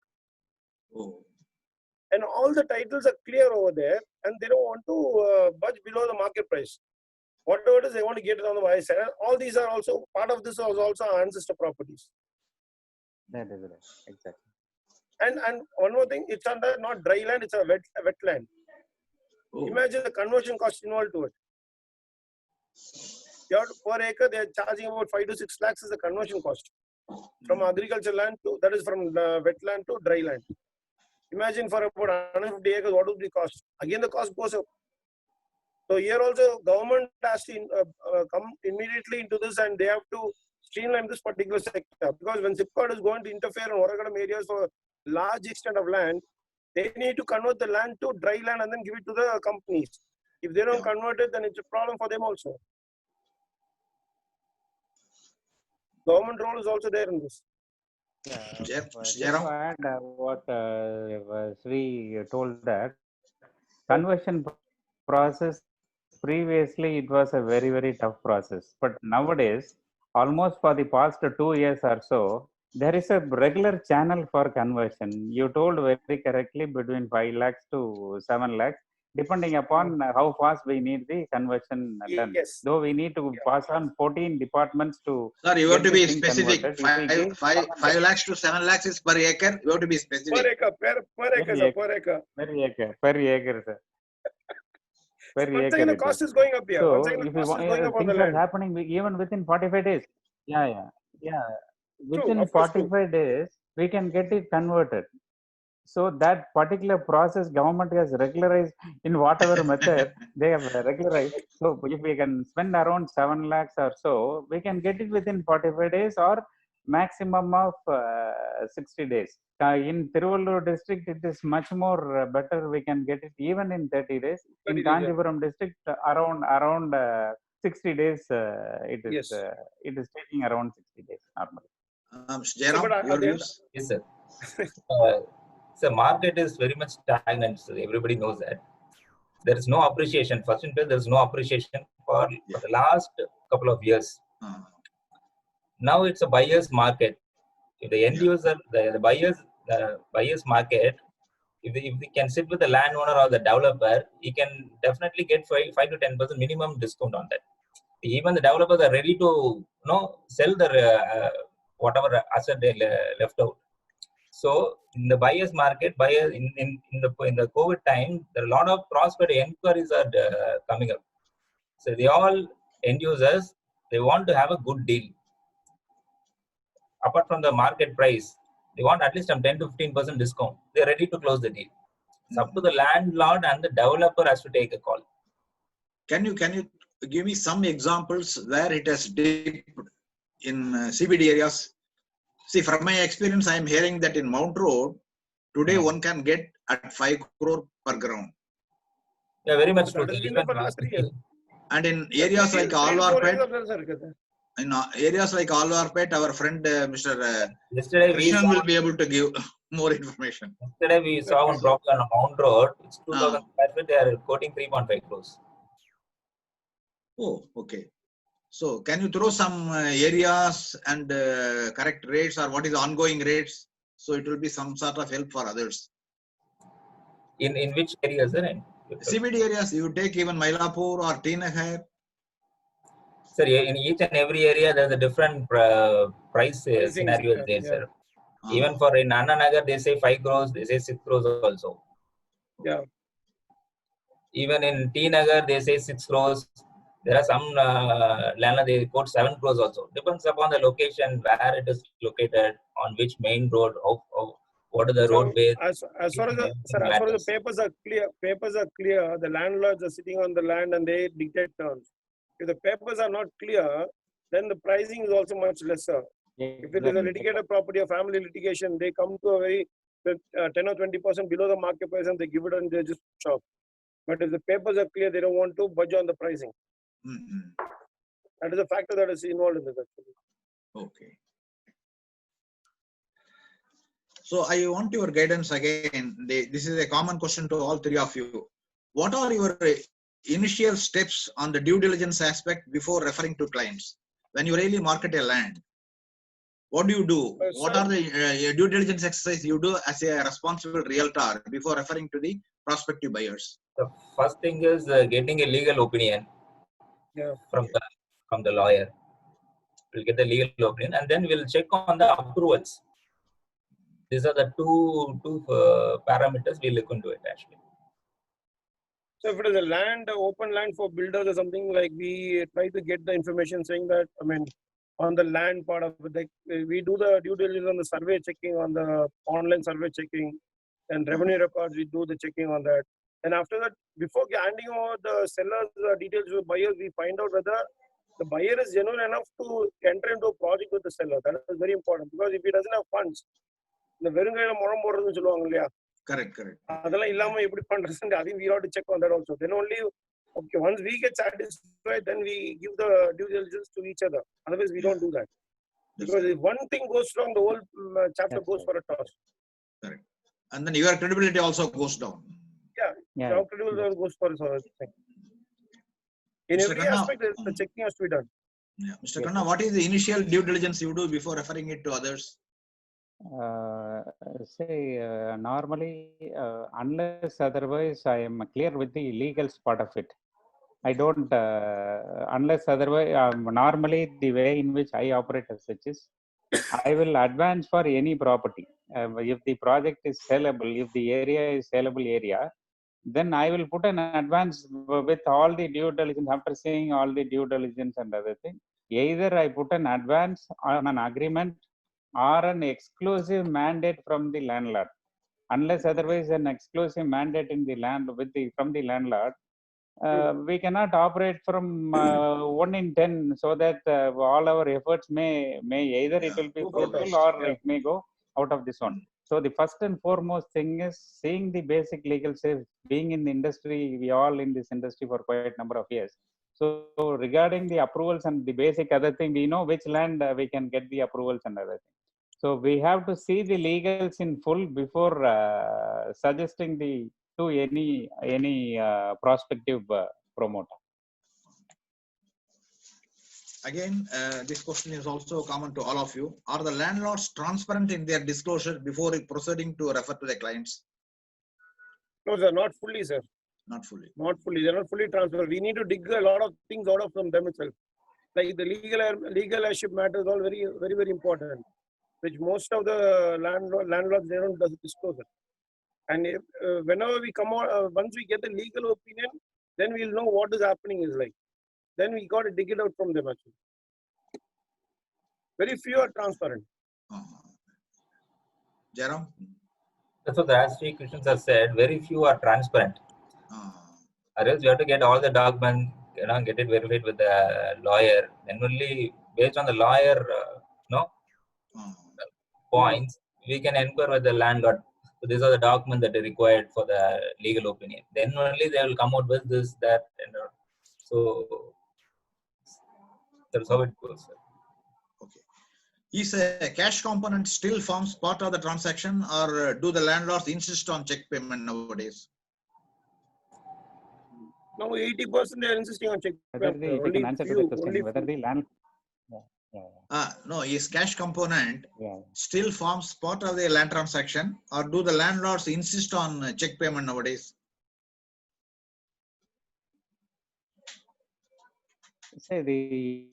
Speaker 5: And all the titles are clear over there, and they don't want to budge below the market price. Whatever it is, they want to get it on the buy side. All these are also part of this. Was also ancestor properties.
Speaker 6: That is right, exactly.
Speaker 5: And one more thing, it's under not dry land; it's a wetland. Imagine the conversion cost involved to it. Per acre, they are charging about 5 to 6 lakhs is the conversion cost from agricultural land to, that is from wetland to dry land. Imagine for about 150 acres, what would be the cost? Again, the cost goes up. So here also, government has to come immediately into this, and they have to streamline this particular sector. Because when SIPCOT is going to interfere in Oragadam areas for large extent of land, they need to convert the land to dry land and then give it to the companies. If they don't convert it, then it's a problem for them also. Government role is also there in this.
Speaker 6: Just to add what Sri told, that conversion process previously it was a very, very tough process. But nowadays, almost for the past 2 years or so, there is a regular channel for conversion. You told very correctly, between 5 lakhs to 7 lakhs, depending upon how fast we need the conversion done.
Speaker 5: Yes.
Speaker 6: Though we need to pass on 14 departments to.
Speaker 4: Sir, you have
Speaker 6: get
Speaker 4: to be
Speaker 6: this thing
Speaker 4: specific.
Speaker 6: converted.
Speaker 4: 5 lakhs to 7 lakhs is per acre. You have to be
Speaker 5: Per
Speaker 4: specific.
Speaker 5: acre, per acre, sir, per acre.
Speaker 6: Per acre, sir. Per
Speaker 5: One
Speaker 6: acre
Speaker 5: second, the
Speaker 6: it
Speaker 5: cost
Speaker 6: is.
Speaker 5: is going up here.
Speaker 6: So
Speaker 5: One second, the
Speaker 6: if we
Speaker 5: cost
Speaker 6: want,
Speaker 5: is going up on the
Speaker 6: things are
Speaker 5: land.
Speaker 6: happening even within 45 days. Yeah. Within
Speaker 5: of course, true.
Speaker 6: 45 days, we can get it converted. So that particular process, government has regularized in whatever method they have regularized. So if we can spend around 7 lakhs or so, we can get it within 45 days or maximum of 60 days. In Tiruvallur district, it is much more better. We can get it even in 30 days.
Speaker 5: 30
Speaker 6: In
Speaker 5: days,
Speaker 6: Kanchipuram district, around 60 days. It is
Speaker 5: Yes.
Speaker 6: it is taking around 60 days normally.
Speaker 4: Jairam,
Speaker 5: but
Speaker 4: your
Speaker 5: at the
Speaker 4: views?
Speaker 1: Yes, sir. So market is very much stagnant. So everybody knows that. There is no appreciation. First in place, there is no appreciation for the last couple of years. Now it's a buyer's market. If the end user, the buyer's market, if they can sit with the landowner or the developer, he can definitely get 5 to 10% minimum discount on that. Even the developers are ready to sell their whatever asset they left out. So in the buyer's market, in the COVID time, there are a lot of prospective inquiries are coming up. So they all end users, they want to have a good deal. Apart from the market price, they want at least some 10 to 15% discount. They're ready to close the deal. It's up to the landlord and the developer has to take a call.
Speaker 4: Can you give me some examples where it has dipped in CBD areas? See, from my experience, I am hearing that in Mount Road, today one can get at 5 crore per ground.
Speaker 1: Yeah, very much true.
Speaker 5: That has been there for last 3 years.
Speaker 4: And in areas like Alwarpet, our friend Mr. Krishnan will be able to give more information.
Speaker 1: Yesterday we saw one property on Mount Road. It's 2,000 square feet. They are quoting 3.5 crores.
Speaker 4: Oh, okay. So can you throw some areas and correct rates, or what is the ongoing rates? So it will be some sort of help for others.
Speaker 1: In which areas, sir?
Speaker 4: CBD areas, you take even Mylapore or T Nagar.
Speaker 1: Sir, in each and every area, there's a different price scenario there, sir. Even for in Anna Nagar, they say 5 crores, they say 6 crores also.
Speaker 5: Yeah.
Speaker 1: Even in T Nagar, they say 6 crores. There are some land they quote 7 crores also. Depends upon the location, where it is located, on which main road, what are the roadways.
Speaker 5: As far as the papers are clear, the landlords are sitting on the land and they dictate terms. If the papers are not clear, then the pricing is also much lesser. If it is a litigated property, a family litigation, they come to a very 10 or 20% below the market price and they give it and they just shop. But if the papers are clear, they don't want to budge on the pricing. That is a factor that is involved in this actually.
Speaker 4: Okay. So I want your guidance again. This is a common question to all three of you. What are your initial steps on the due diligence aspect before referring to clients? When you really market a land, what do you do? What are the due diligence exercise you do as a responsible realtor before referring to the prospective buyers?
Speaker 1: The first thing is getting a legal opinion from the lawyer. We'll get the legal opinion and then we'll check on the approvals. These are the two parameters we look into it actually.
Speaker 5: So if it is a land, open land for builders or something, like we try to get the information saying that, I mean, on the land part of it, like we do the due diligence on the survey checking, on the online survey checking, and revenue records, we do the checking on that. And after that, before handing over the seller's details to the buyers, we find out whether the buyer is genuine enough to enter into a project with the seller. That is very important, because if he doesn't have funds, the very correct. We have to check on that also. Then only, okay, once we get satisfied, then we give the due diligence to each other. Otherwise, we don't do that. Because if one thing goes wrong, the whole chapter goes for a toss.
Speaker 4: Correct. And then your credibility also goes down.
Speaker 5: Yeah. Your credibility goes for a thing. In
Speaker 4: Mr.
Speaker 5: every
Speaker 4: Khanna,
Speaker 5: aspect, the checking has to be done.
Speaker 4: Yeah. Mr. Khanna, what is the initial due diligence you do before referring it to others?
Speaker 6: Normally, unless otherwise, I am clear with the legal part of it. I don't, unless otherwise, normally the way in which I operate as such is, I will advance for any property. If the project is sellable, if the area is sellable area, then I will put an advance with all the due diligence, after seeing all the due diligence and other thing. Either I put an advance on an agreement or an exclusive mandate from the landlord. Unless otherwise an exclusive mandate in the land from the landlord, we cannot operate from 1 in 10, so that all our efforts may either it will be fruitful or it may go out of this one. So the first and foremost thing is seeing the basic legal safe. Being in the industry, we all in this industry for quite a number of years. So regarding the approvals and the basic other thing, we know which land we can get the approvals and other thing. So we have to see the legals in full before suggesting to any prospective promoter.
Speaker 4: Again, this question is also common to all of you. Are the landlords transparent in their disclosure before proceeding to refer to the clients?
Speaker 5: No, sir, not fully, sir.
Speaker 4: Not fully.
Speaker 5: Not fully. They're not fully transparent. We need to dig a lot of things out of from them itself. Like the legal ownership matters, all very, very, very important, which most of the landlords they don't disclose it. And if, whenever we come out, once we get the legal opinion, then we'll know what is happening is like. Then we got to dig it out from them actually. Very few are transparent.
Speaker 4: Jairam?
Speaker 1: That's what the as Sri Krishnan sir said. Very few are transparent. Or else you have to get all the documents, get it verified with the lawyer. Then only based on the lawyer, points, we can inquire with the landlord. So these are the documents that are required for the legal opinion. Then only they will come out with this, that, and so that's how it goes.
Speaker 4: Okay. Is a cash component still forms part of the transaction, or do the landlords insist on check payment nowadays?
Speaker 5: Now 80% they are insisting on check payment.
Speaker 6: If you can answer to the question, whether the land.
Speaker 4: No, is cash component still forms part of the land transaction, or do the landlords insist on check payment nowadays?
Speaker 6: Say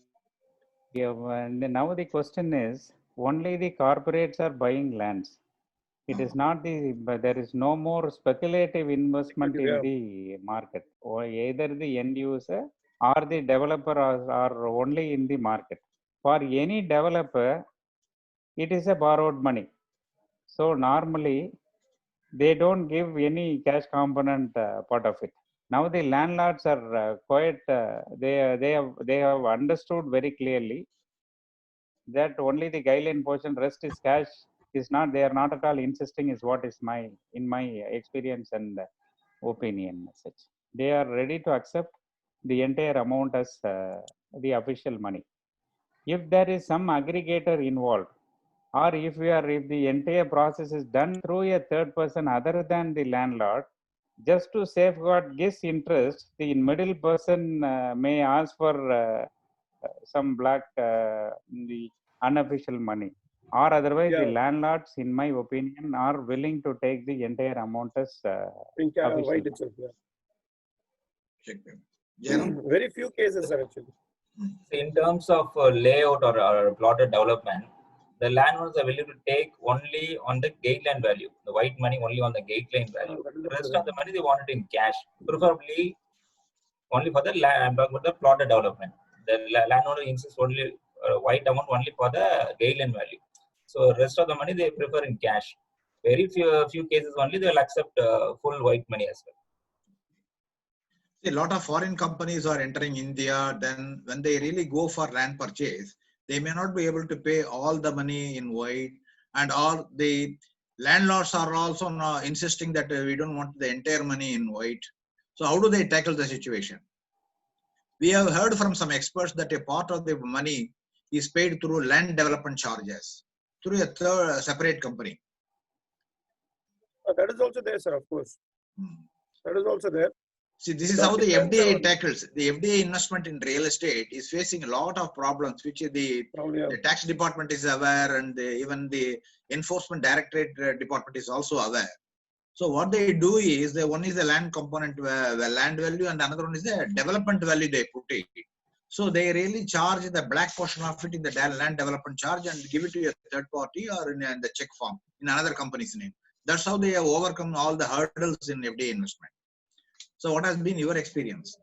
Speaker 6: now the question is, only the corporates are buying lands. It is not but there is no more speculative investment in the market, or either the end user or the developer are only in the market. For any developer, it is a borrowed money. So normally they don't give any cash component part of it. Now the landlords are quite they have understood very clearly that only the guideline portion, rest is cash, is not, they are not at all insisting, is what is in my experience and opinion. Such they are ready to accept the entire amount as the official money. If there is some aggregator involved, or if the entire process is done through a third person other than the landlord, just to safeguard his interest, the middle person may ask for some the unofficial money, or otherwise the landlords, in my opinion, are willing to take the entire amount as official.
Speaker 5: Itself,
Speaker 4: Check payment.
Speaker 5: Very few cases are actually.
Speaker 1: In terms of layout or plotted development, the landowners are willing to take only on the gateline value, the white money only on the gateline value. The rest of the money they want it in cash, preferably only for the land. I'm talking about the plotted development. The landowner insists only white amount only for the gateline value. So rest of the money they prefer in cash. Very few cases only they will accept full white money as well.
Speaker 4: A lot of foreign companies are entering India. Then when they really go for land purchase, they may not be able to pay all the money in white, and all the landlords are also insisting that we don't want the entire money in white. So how do they tackle the situation? We have heard from some experts that a part of the money is paid through land development charges through a separate company.
Speaker 5: That is also there, sir, of course. That is also there.
Speaker 4: See, this is how the FDA tackles. The FDA investment in real estate is facing a lot of problems, which the tax department is aware, and even the enforcement directorate department is also aware. So what they do is, one is the land component, the land value, and another one is the development value they put it. So they really charge the black portion of it in the land development charge and give it to a third party or in the check form in another company's name. That's how they have overcome all the hurdles in FDA investment. So what has been your experience?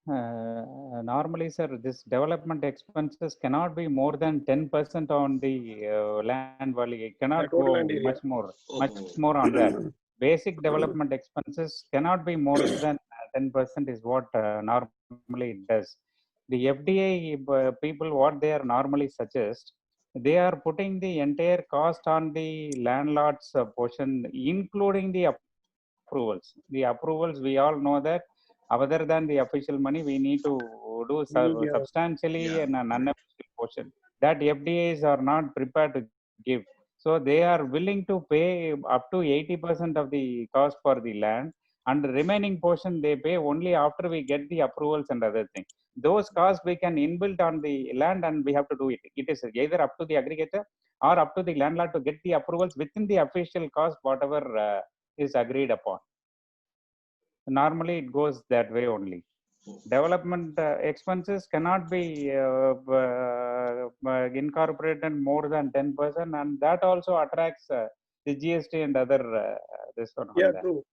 Speaker 6: Normally, sir, this development expenses cannot be more than 10% on the land value. It cannot go much more on that. Basic development expenses cannot be more than 10% is what normally it does. The FDA people, what they are normally suggest, they are putting the entire cost on the landlord's portion, including the approvals. The approvals, we all know that other than the official money, we need to do substantially an unofficial portion that FDAs are not prepared to give. So they are willing to pay up to 80% of the cost for the land, and the remaining portion they pay only after we get the approvals and other things. Those costs we can inbuilt on the land, and we have to do it. It is either up to the aggregator or up to the landlord to get the approvals within the official cost, whatever is agreed upon. Normally it goes that way only. Development expenses cannot be incorporated more than 10%, and that also attracts the GST and other this one.
Speaker 5: Yeah, true.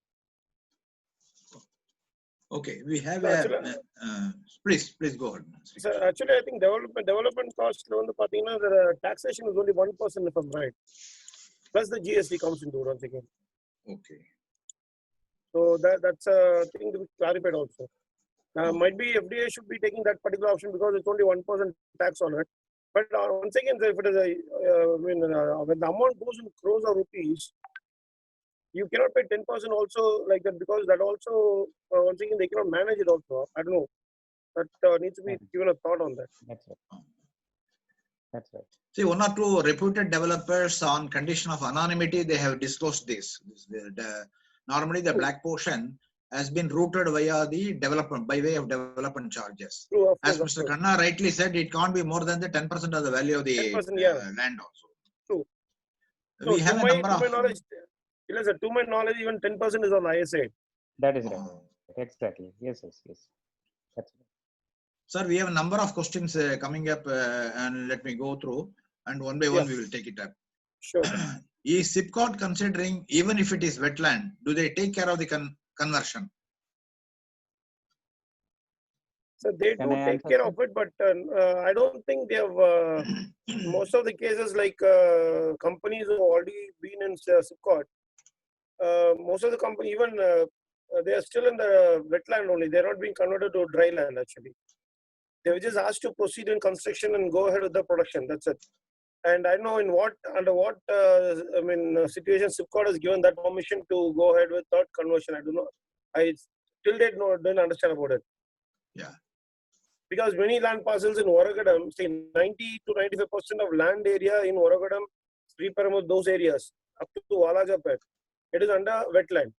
Speaker 4: Okay, we have please go ahead.
Speaker 5: So actually, I think development cost the taxation is only 1% if I'm right. Plus the GST comes into it once again.
Speaker 4: Okay.
Speaker 5: So that's a thing to be clarified also. Might be FDA should be taking that particular option because it's only 1% tax on it. But once again, if it is when the amount goes in crores of rupees, you cannot pay 10% also like that, because that also once again they cannot manage it also. I don't know. That needs to be given a thought on that.
Speaker 6: That's right. That's right.
Speaker 4: See, one or two reputed developers on condition of anonymity, they have disclosed this. Normally, the black portion has been routed via the development, by way of development charges.
Speaker 5: True,
Speaker 4: as Mr. Khanna rightly said, it can't be more than the 10% of the value of the land also.
Speaker 5: True.
Speaker 4: We have a number of...
Speaker 5: To my knowledge, even 10% is on the ISA.
Speaker 6: That is right. Exactly. Yes. That's right.
Speaker 4: Sir, we have a number of questions coming up, and let me go through, and one by one we will take it up.
Speaker 5: Sure.
Speaker 4: Is SIPCOT considering, even if it is wetland, do they take care of the conversion?
Speaker 5: So they do take care of it, but I don't think they have, most of the cases like companies who have already been in SIPCOT, most of the company, even they are still in the wetland only. They're not being converted to dry land actually. They were just asked to proceed in construction and go ahead with the production. That's it. And I know under what situation SIPCOT has given that permission to go ahead with that conversion. I don't know. I till date didn't understand about it.
Speaker 4: Yeah.
Speaker 5: Because many land parcels in Oragadam, say 90 to 95% of land area in Oragadam, Sriperumur, those areas, up to Walajapet, it is under wetland.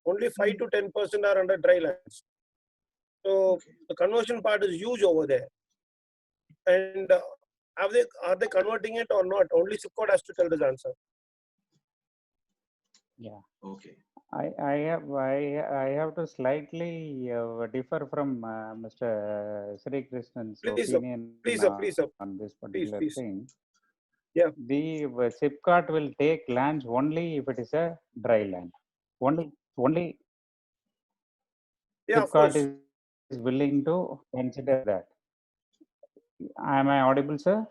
Speaker 5: Only 5 to 10% are under dry lands. So the conversion part is huge over there. And are they converting it or not? Only SIPCOT has to tell this answer.
Speaker 6: Yeah.
Speaker 4: Okay.
Speaker 6: I have to slightly differ from Mr. Sri Krishnan's opinion on this particular thing.
Speaker 5: Yeah.
Speaker 6: The SIPCOT will take lands only if it is a dry land. Only SIPCOT is willing to consider that. Am I audible, sir?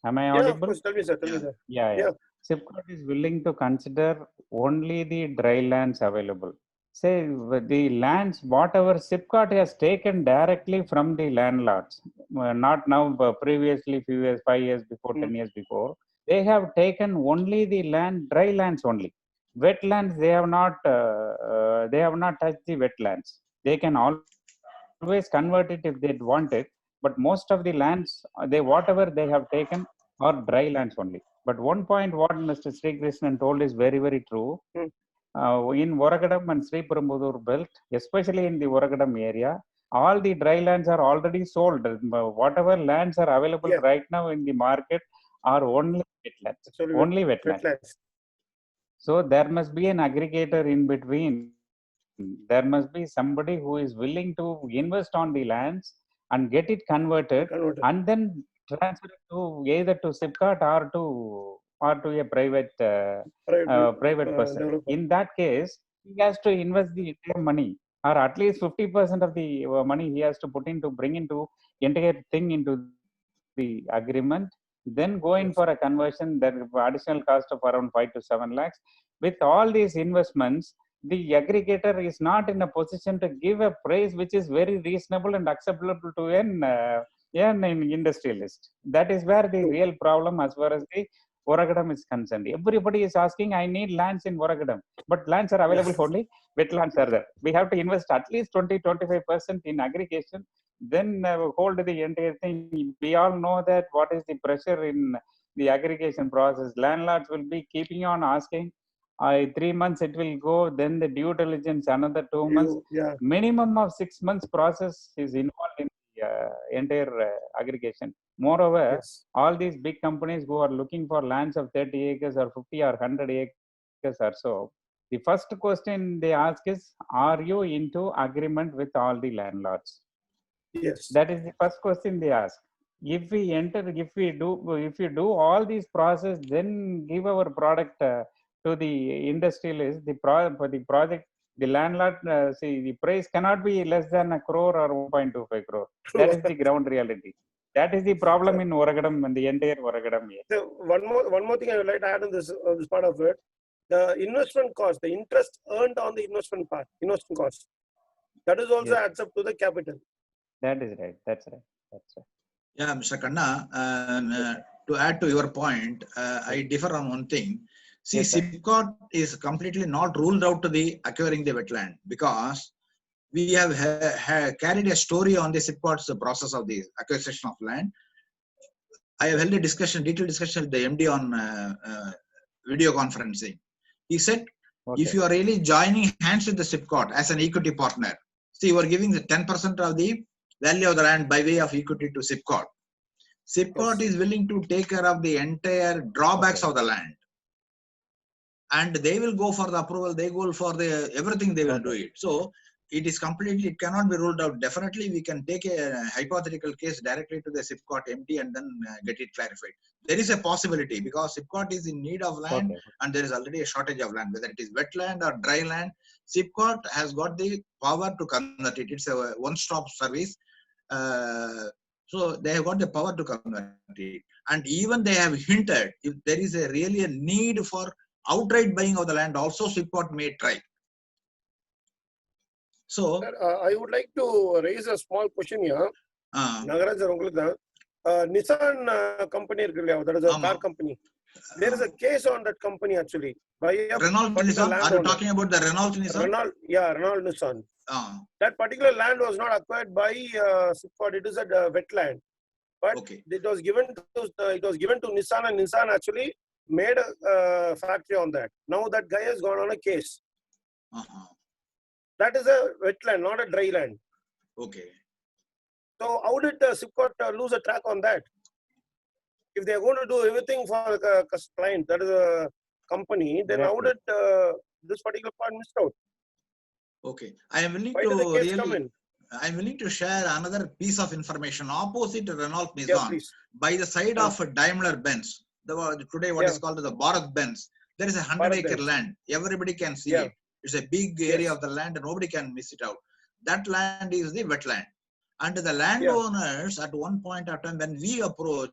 Speaker 6: Am I audible?
Speaker 5: Yeah, of course. Tell me, sir.
Speaker 6: Yeah. SIPCOT is willing to consider only the dry lands available. Say the lands, whatever SIPCOT has taken directly from the landlords, not now, but previously, few years, 5 years before, 10 years before, they have taken only the land, dry lands only. Wetlands, they have not touched the wetlands. They can always convert it if they want it, but most of the lands, whatever they have taken are dry lands only. But one point what Mr. Sri Krishnan told is very, very true. in Oragadam and Sri Perumbudur belt, especially in the Oragadam area, all the dry lands are already sold. Whatever lands are available right now in the market are only wetlands. Only wetlands. So there must be an aggregator in between. There must be somebody who is willing to invest on the lands and get it converted. And then transfer it to either to SIPCOT or to a private person. In that case, he has to invest the entire money, or at least 50% of the money he has to put into bring into entire thing into the agreement. Then go in for a conversion, that additional cost of around 5 to 7 lakhs. With all these investments, the aggregator is not in a position to give a price which is very reasonable and acceptable to an industrialist. That is where the real problem as far as the Oragadam is concerned. Everybody is asking, I need lands in Oragadam, but lands are available only, wetlands are there. We have to invest at least 20-25% in aggregation, then hold the entire thing. We all know that what is the pressure in the aggregation process. Landlords will be keeping on asking, 3 months it will go, then the due diligence another 2 months. Minimum of 6 months process is involved in the entire aggregation. Moreover, all these big companies who are looking for lands of 30 acres or 50 or 100 acres or so, the first question they ask is, are you into agreement with all the landlords?
Speaker 5: Yes.
Speaker 6: That is the first question they ask. If we do all these process, then give our product to the industrialist, project, the landlord, see, the price cannot be less than 1 crore or 1.25 crore. That is the ground reality. That is the problem in Oragadam and the entire Oragadam.
Speaker 5: So one more thing I would like to add on this part of it. The investment cost, the interest earned on the investment cost, that is also adds up to the capital.
Speaker 6: That is right. That's right.
Speaker 4: Yeah, Mr. Kanna, to add to your point, I differ on one thing. See, SIPCOT is completely not ruled out to the acquiring the wetland, because we have carried a story on the SIPCOT's process of the acquisition of land. I have held a detailed discussion with the MD on video conferencing. He said, if you are really joining hands with the SIPCOT as an equity partner, see, you are giving the 10% of the value of the land by way of equity to SIPCOT. SIPCOT is willing to take care of the entire drawbacks of the land. And they will go for the approval, they go for the everything, they will do it. So it is completely, it cannot be ruled out. Definitely we can take a hypothetical case directly to the SIPCOT MD and then get it clarified. There is a possibility, because SIPCOT is in need of land and there is already a shortage of land, whether it is wetland or dry land. SIPCOT has got the power to convert it. It's a one-stop service. So they have got the power to convert it. And even they have hinted, if there is really a need for outright buying of the land, also SIPCOT may try. So
Speaker 5: I would like to raise a small question here. Nagaraj sir, Nissan company, that is a car company. There is a case on that company actually. By
Speaker 4: Renault Nissan? Are you talking about the Renault Nissan?
Speaker 5: Renault Nissan. That particular land was not acquired by SIPCOT. It is a wetland, but it was given to Nissan, and Nissan actually made a factory on that. Now that guy has gone on a case. That is a wetland, not a dry land.
Speaker 4: Okay.
Speaker 5: So how did SIPCOT lose a track on that? If they are going to do everything for a client, that is a company, then how did this particular part missed out?
Speaker 4: Okay. I am willing to share another piece of information opposite Renault Nissan. By the side of Daimler Benz, today what is called the Bharat Benz, there is a 100-acre land. Everybody can see it. It's a big area of the land and nobody can miss it out. That land is the wetland. And the landowners at one point of time, when we approached,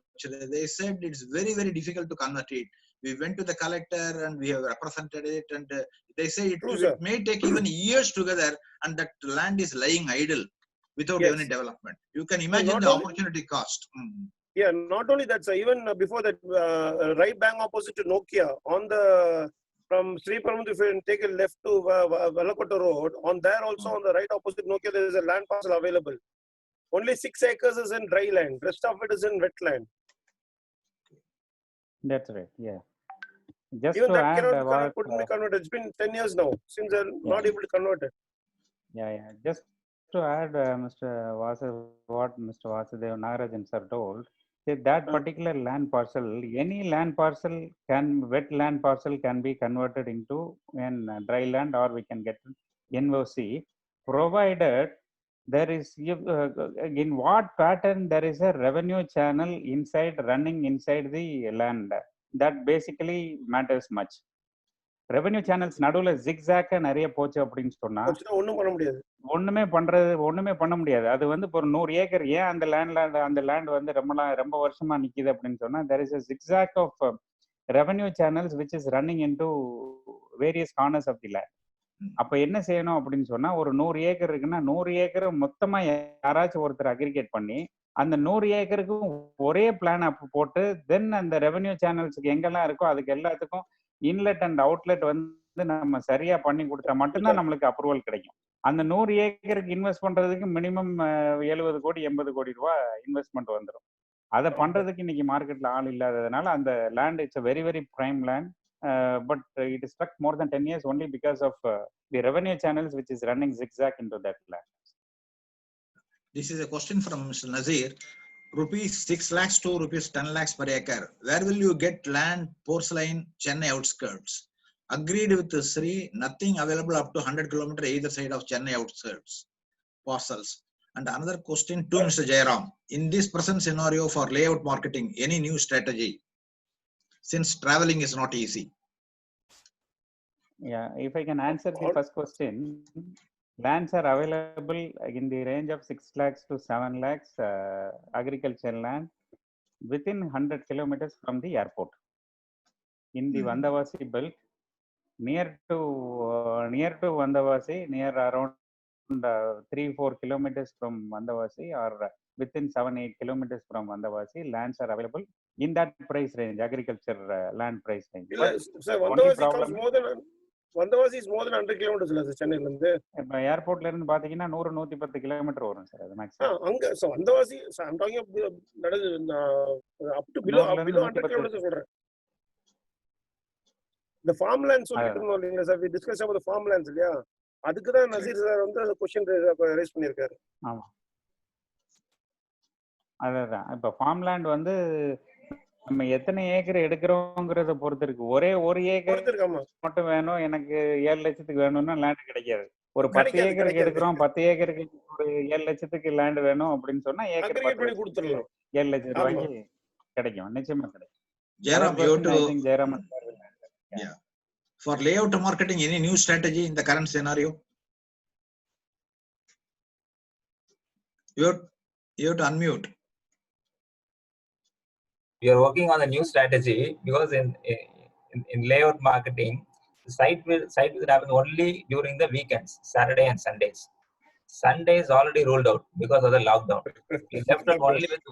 Speaker 4: they said it's very, very difficult to convert it. We went to the collector and we have represented it, and they say it may take even years together, and that land is lying idle without any development. You can imagine the opportunity cost.
Speaker 5: Yeah, not only that, sir, even before that, right bang opposite to Nokia, on the from Sri Perumbudur, if you take a left to Valakota Road, on there also on the right opposite Nokia, there is a land parcel available. Only 6 acres is in dry land. Rest of it is in wetland.
Speaker 6: That's right. Yeah. Just
Speaker 5: Even
Speaker 6: to
Speaker 5: that
Speaker 6: add
Speaker 5: cannot
Speaker 6: what
Speaker 5: couldn't be converted. It's been 10 years now since they're not able to convert it.
Speaker 6: yeah. Just to add, what Mr. Vasudev Nagarajan sir told, that particular land parcel, any land parcel wet land parcel can be converted into dry land, or we can get NOC, provided there is in what pattern there is a revenue channel running inside the land. That basically matters much. Revenue channels நடுவில் ஜிக்ஸாக்க நிறைய போச்சு அப்படின்னு சொன்னா
Speaker 5: ஒண்ணும் பண்ண முடியாது.
Speaker 6: ஒண்ணுமே பண்ண முடியாது. அது வந்து இப்போ 100 ஏக்கர் ஏன் அந்த லேண்ட் வந்து ரொம்ப வருஷமா நிக்குது அப்படின்னு சொன்னா, there is a zigzag of revenue channels which is running into various corners of the land. அப்ப என்ன செய்யணும் அப்படின்னு சொன்னா, ஒரு 100 ஏக்கர் இருக்குன்னா 100 ஏக்கர் மொத்தமா யாராச்சும் ஒருத்தர் அக்ரிகேட் பண்ணி அந்த 100 ஏக்கருக்கும் ஒரே பிளான் போட்டு தென் அந்த ரெவென்யூ சேனல்ஸுக்கு எங்கெல்லாம் இருக்கோ அதுக்கு எல்லாத்துக்கும் இன்லெட் அண்ட் அவுட்லெட் வந்து நம்ம சரியா பண்ணி கொடுத்தா மட்டும்தான் நம்மளுக்கு அப்ரூவல் கிடைக்கும். அந்த 100 ஏக்கருக்கு இன்வெஸ்ட் பண்றதுக்கு மினிமம் 70 கோடி 80 கோடி ரூபாய் இன்வெஸ்ட்மெண்ட் வந்துடும். அதை பண்றதுக்கு இன்னைக்கு மார்க்கெட்ல ஆள் இல்லாததுனால அந்த land it's very very prime land, but it is struck more than 10 years only because of the revenue channels which is running zigzag into that land.
Speaker 4: This is a question from Mr. Nazir. Rupees 6 lakhs to rupees 10 lakhs per acre. Where will you get land, porcelain, Chennai outskirts? Agreed with Sri, nothing available up to 100 km either side of Chennai outskirts parcels. And another question to Mr. Jairam. In this present scenario for layout marketing, any new strategy? Since traveling is not easy.
Speaker 6: Yeah, if I can answer the first question, lands are available in the range of 6 lakhs to 7 lakhs agricultural land within 100 kilometers from the airport in the Vandavasi belt, near to Vandavasi, near around 3-4 kilometers from Vandavasi, or within 7-8 kilometers from Vandavasi, lands are available in that price range, agriculture land price range.
Speaker 5: Sir, Vandavasi is more than 100 kilometers இல்ல sir சென்னையில இருந்து.
Speaker 6: இப்ப ஏர்போர்ட்ல இருந்து பாத்தீங்கன்னா 100-110 kilometre வரும் sir. அது maximum
Speaker 5: அங்க so Vandavasi I'm talking up to below 100 kilometers சொல்றேன். The farmlands சொல்லிட்டு இருந்தோம் இல்லையா sir, we discussed about the farmlands இல்லையா, அதுக்கு தான் நசீர் சார் வந்து அந்த क्वेश्चन ரைஸ் பண்ணிருக்காரு.
Speaker 6: ஆமா, அதான் இப்ப farmland வந்து நம்ம எத்தனை ஏக்கர் எடுக்கிறோங்கிறத பொறுத்து இருக்கு. ஒரு ஏக்கர் மட்டும் வேணும் எனக்கு 7 லட்சத்துக்கு வேணும்னா லேண்ட் கிடைக்காது. ஒரு 10 ஏக்கருக்கு எடுக்கிறோம், 10 ஏக்கருக்கு ஒரு 7 லட்சத்துக்கு லேண்ட் வேணும் அப்படின்னு சொன்னா ஏக்கர் 7 லட்சம் ரூபாய்க்கு கிடைக்கும், நிச்சயமா கிடைக்கும்.
Speaker 4: Jairam, for layout marketing, any new strategy in the current scenario? You have to unmute.
Speaker 1: We are working on a new strategy because in layout marketing, the site will happen only during the weekends, Saturday and Sundays. Sunday is already ruled out because of the lockdown. We left out only with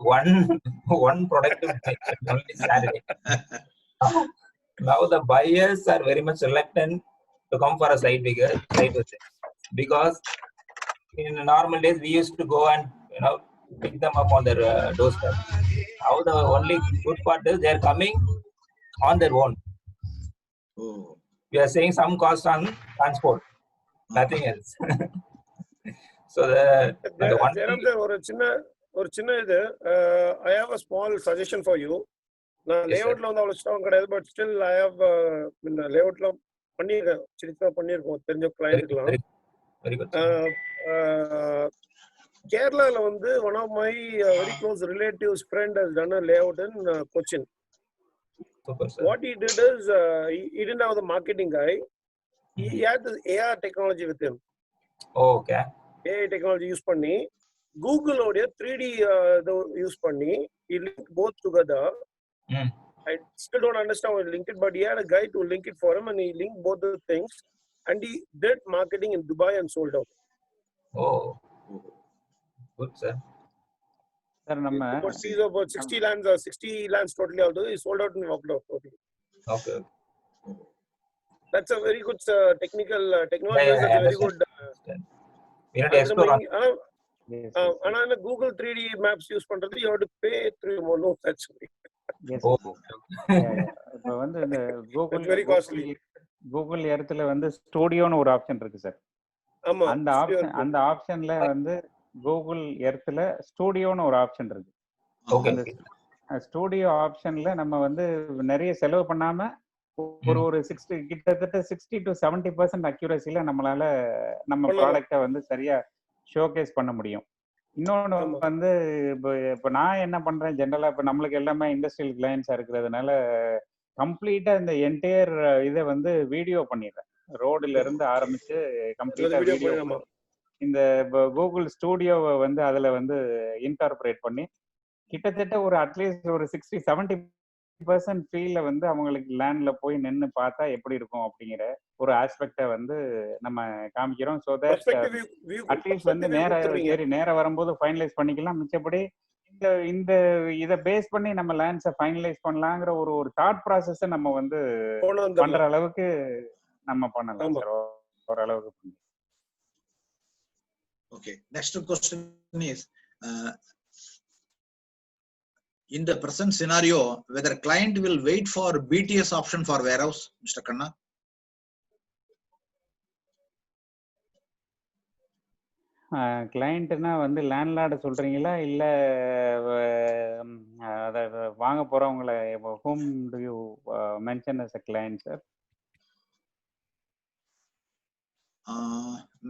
Speaker 1: one productive day, only Saturday. Now the buyers are very much reluctant to come for a site visit because in normal days we used to go and pick them up on their doorstep. Now the only good part is they are coming on their own. We are saving some cost on transport, nothing else. So the one thing,
Speaker 5: ஒரு சின்ன இது, I have a small suggestion for you. நான் லேஅவுட்ல வந்து அவ்வளவு strong கிடையாது, but still I have லேஅவுட்ல பண்ணிருக்கோம் தெரிஞ்ச கிளையண்ட்லாம். கேரளால வந்து one of my very close relatives friend has done a layout in Cochin. What he did is he didn't have the marketing guy. He had the AR technology with him.
Speaker 1: Okay.
Speaker 5: AI technology use பண்ணி Google ஓட 3D use பண்ணி he linked both together. I still don't understand how he linked it, but he had a guy to link it for him and he linked both the things and he did marketing in Dubai and sold out.
Speaker 1: Oh. Good, sir.
Speaker 6: Sir, நம்ம
Speaker 5: about 60 lands totally out. He sold out and walked out totally.
Speaker 1: Okay.
Speaker 5: That's a very good technical technology.
Speaker 1: Yeah,
Speaker 5: that's a very good.
Speaker 1: We have to explore.
Speaker 6: Yes,
Speaker 5: ஆனா இந்த Google 3D maps use பண்றது you have to pay through your own notes actually.
Speaker 6: yes,
Speaker 1: Oh,
Speaker 6: yes. இப்போ வந்து இந்த
Speaker 5: It's very costly.
Speaker 6: Google எர்த்ல வந்து ஸ்டூடியோன்னு ஒரு option இருக்கு sir.
Speaker 5: ஆமா,
Speaker 6: அந்த ஆப்ஷன்ல வந்து கூகுள் எர்த்ல ஸ்டூடியோன்னு ஒரு ஆப்ஷன் இருக்கு.
Speaker 1: okay.
Speaker 6: அந்த ஸ்டூடியோ ஆப்ஷன்ல நம்ம வந்து நிறைய செலவு பண்ணாம ஒரு 60 கிட்டத்தட்ட 60 to 70% அக்யூரசில நம்மளால நம்ம
Speaker 5: பண்ணலாம்.
Speaker 6: ப்ராடக்ட்டை வந்து சரியா ஷோகேஸ் பண்ண முடியும். இன்னொன்று
Speaker 5: ஆமா.
Speaker 6: வந்து இப்போ நான் என்ன பண்றேன் ஜென்ரலா, இப்போ நம்மளுக்கு எல்லாமே இண்டஸ்ட்ரியல் கிளைண்ட்ஸா இருக்கிறதுனால கம்ப்ளீட்டா இந்த என்டையர் இதை வந்து வீடியோ பண்ணிடுறேன். ரோடுல இருந்து ஆரம்பிச்சு கம்ப்ளீட்டா
Speaker 5: வீடியோ
Speaker 6: வீடியோ
Speaker 5: பண்ணலாமா?
Speaker 6: இந்த கூகுள் ஸ்டூடியோவை வந்து அதுல வந்து இன்கார்பரேட் பண்ணி கிட்டத்தட்ட ஒரு அட்லீஸ்ட் ஒரு 60-70% ஃபீல்ல வந்து அவங்களுக்கு லேண்ட்ல போய் நின்று பார்த்தா எப்படி இருக்கும் அப்படிங்கிற ஒரு ஆஸ்பெக்டை வந்து நம்ம காமிக்கிறோம். So that
Speaker 5: Perspective view
Speaker 6: at least வந்து நேரம் வரும்போது ஃபைனலைஸ் பண்ணிக்கலாம். மிச்சப்படி இந்த இதை பேஸ் பண்ணி நம்ம லேண்ட்ஸை ஃபைனலைஸ் பண்ணலாங்கிற ஒரு தாட் ப்ராசஸை நம்ம வந்து பண்ற அளவுக்கு நம்ம பண்ணலாம் சார். ஓரளவுக்கு.
Speaker 4: Okay, next question is in the present scenario whether client will wait for BTS option for warehouse, Mr. Kanna?
Speaker 6: கிளைண்ட்னா வந்து லேண்ட்லார்டு சொல்றீங்களா இல்ல அதை வாங்க போறவங்கள whom do you mention as a client, sir?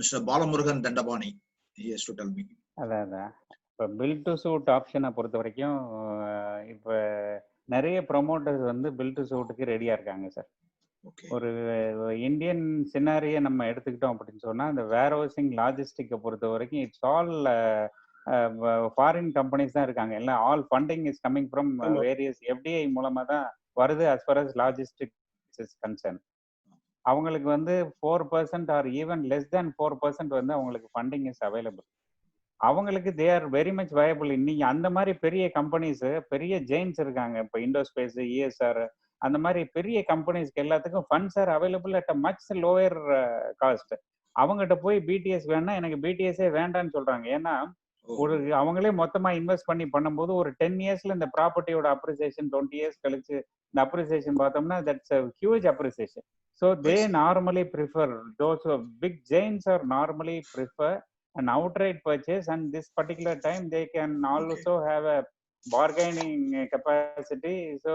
Speaker 4: Mr. Balamurugan Dandapani, he has to tell me.
Speaker 6: அதான் இப்போ bill to suit ஆப்ஷனை பொறுத்த வரைக்கும் இப்போ நிறைய ப்ரொமோட்டர்ஸ் வந்து பில் டு சூட்டுக்கு ரெடியா இருக்காங்க சார். ஒரு இந்தியன் சினாரியை நம்ம எடுத்துக்கிட்டோம் அப்படின்னு சொன்னா இந்த வேர் ஹவுசிங் லாஜிஸ்டிக்கை பொறுத்த வரைக்கும் இட்ஸ் ஆல் ஃபாரின் கம்பெனிஸ் தான் இருக்காங்க. எல்லாம் all funding is coming from various FDI மூலமா தான் வருது. as far as logistics is concern அவங்களுக்கு வந்து 4% ஆர் ஈவன் லெஸ் தேன் 4% வந்து அவங்களுக்கு ஃபண்டிங் இஸ் அவைலபிள். அவங்களுக்கு they are very much viable. இன்னைக்கு அந்த மாதிரி பெரிய கம்பெனிஸ், பெரிய ஜெயின்ஸ் இருக்காங்க. இப்போ இண்டோஸ்பேஸ், ESR அந்த மாதிரி பெரிய கம்பெனிஸ்க்கு எல்லாத்துக்கும் funds are available at a much lower cost. அவங்ககிட்ட போய் BTS வேணா எனக்கு BTS வேண்டான்னு சொல்றாங்க. ஏன்னா அவங்களே மொத்தமா இன்வெஸ்ட் பண்ணும்போது ஒரு 10 இயர்ஸ்ல இந்த ப்ராப்பர்ட்டியோட அப்ரிசியேஷன் 20 இயர்ஸ் கழிச்சு இந்த அப்ரிசியேஷன் பார்த்தோம்னா that's a huge appreciation. So they normally prefer, those big giants are normally prefer an outright purchase, and this particular time they can also have a bargaining capacity, so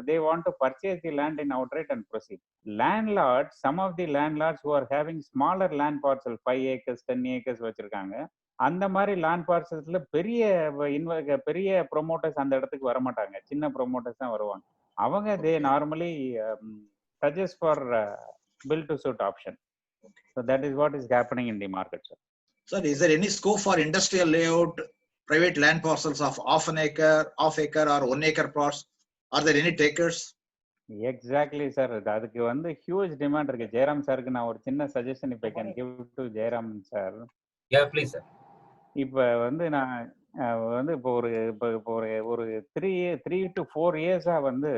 Speaker 6: they want to purchase the land in outright and proceed. Landlords, some of the landlords who are having smaller land parcel 5 acres 10 acres வச்சிருக்காங்க, அந்த மாதிரி land பார்சல்ஸ்ல பெரிய promoters அந்த இடத்துக்கு வர மாட்டாங்க. சின்ன promoters தான் வருவாங்க. அவங்க they normally suggest for build to suit option. So that is what is happening in the market, sir.
Speaker 4: Sir, is there any scope for industrial layout, private land parcels of half acre or 1 acre plots? Are there any takers?
Speaker 6: Exactly, sir. அதுக்கு வந்து huge demand இருக்கு. ஜெயராம் சாருக்கு நான் ஒரு சின்ன suggestion இப்போ can give to Jayaram sir.
Speaker 1: Yeah, please, sir.
Speaker 6: இப்போ வந்து நான் வந்து இப்போ ஒரு 3 to 4 இயர்ஸா வந்து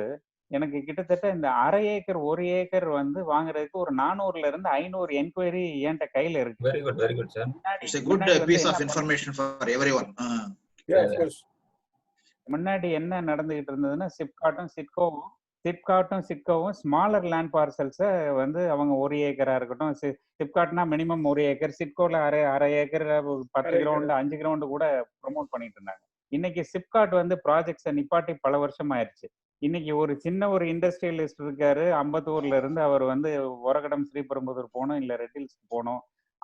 Speaker 6: எனக்கு கிட்டத்தட்ட இந்த 1/2 ஏக்கர் 1 ஏக்கர் வந்து வாங்குறதுக்கு ஒரு 400ல இருந்து 500 என்கொயரி என்கிட்ட கையில இருக்கு.
Speaker 1: Very good, sir.
Speaker 4: It's a good piece of information for everyone.
Speaker 5: Yeah, of course.
Speaker 6: முன்னாடி என்ன நடந்துகிட்டு இருந்ததுன்னா சிப்காட்டும் சிட்கோவும் ஸ்மாலர் லேண்ட் பார்சல்ஸை வந்து அவங்க 1 ஏக்கரா இருக்கட்டும், சிப்காட்னா மினிமம் 1 ஏக்கர், சிட்கோல அரை ஏக்கர் 10 கிரவுண்ட் 5 கிரவுண்டு கூட ப்ரொமோட் பண்ணிட்டு இருந்தாங்க. இன்னைக்கு சிப்காட் வந்து ப்ராஜெக்ட்ஸை நிப்பாட்டி பல வருஷம் ஆயிடுச்சு. இன்னைக்கு ஒரு சின்ன ஒரு இண்டஸ்ட்ரியலிஸ்ட் இருக்காரு அம்பத்தூர்ல இருந்து, அவர் வந்து ஒரகடம் ஸ்ரீபெரும்புதூர் போகணும் இல்ல ரெட்டில்ஸ்க்கு போகணும்,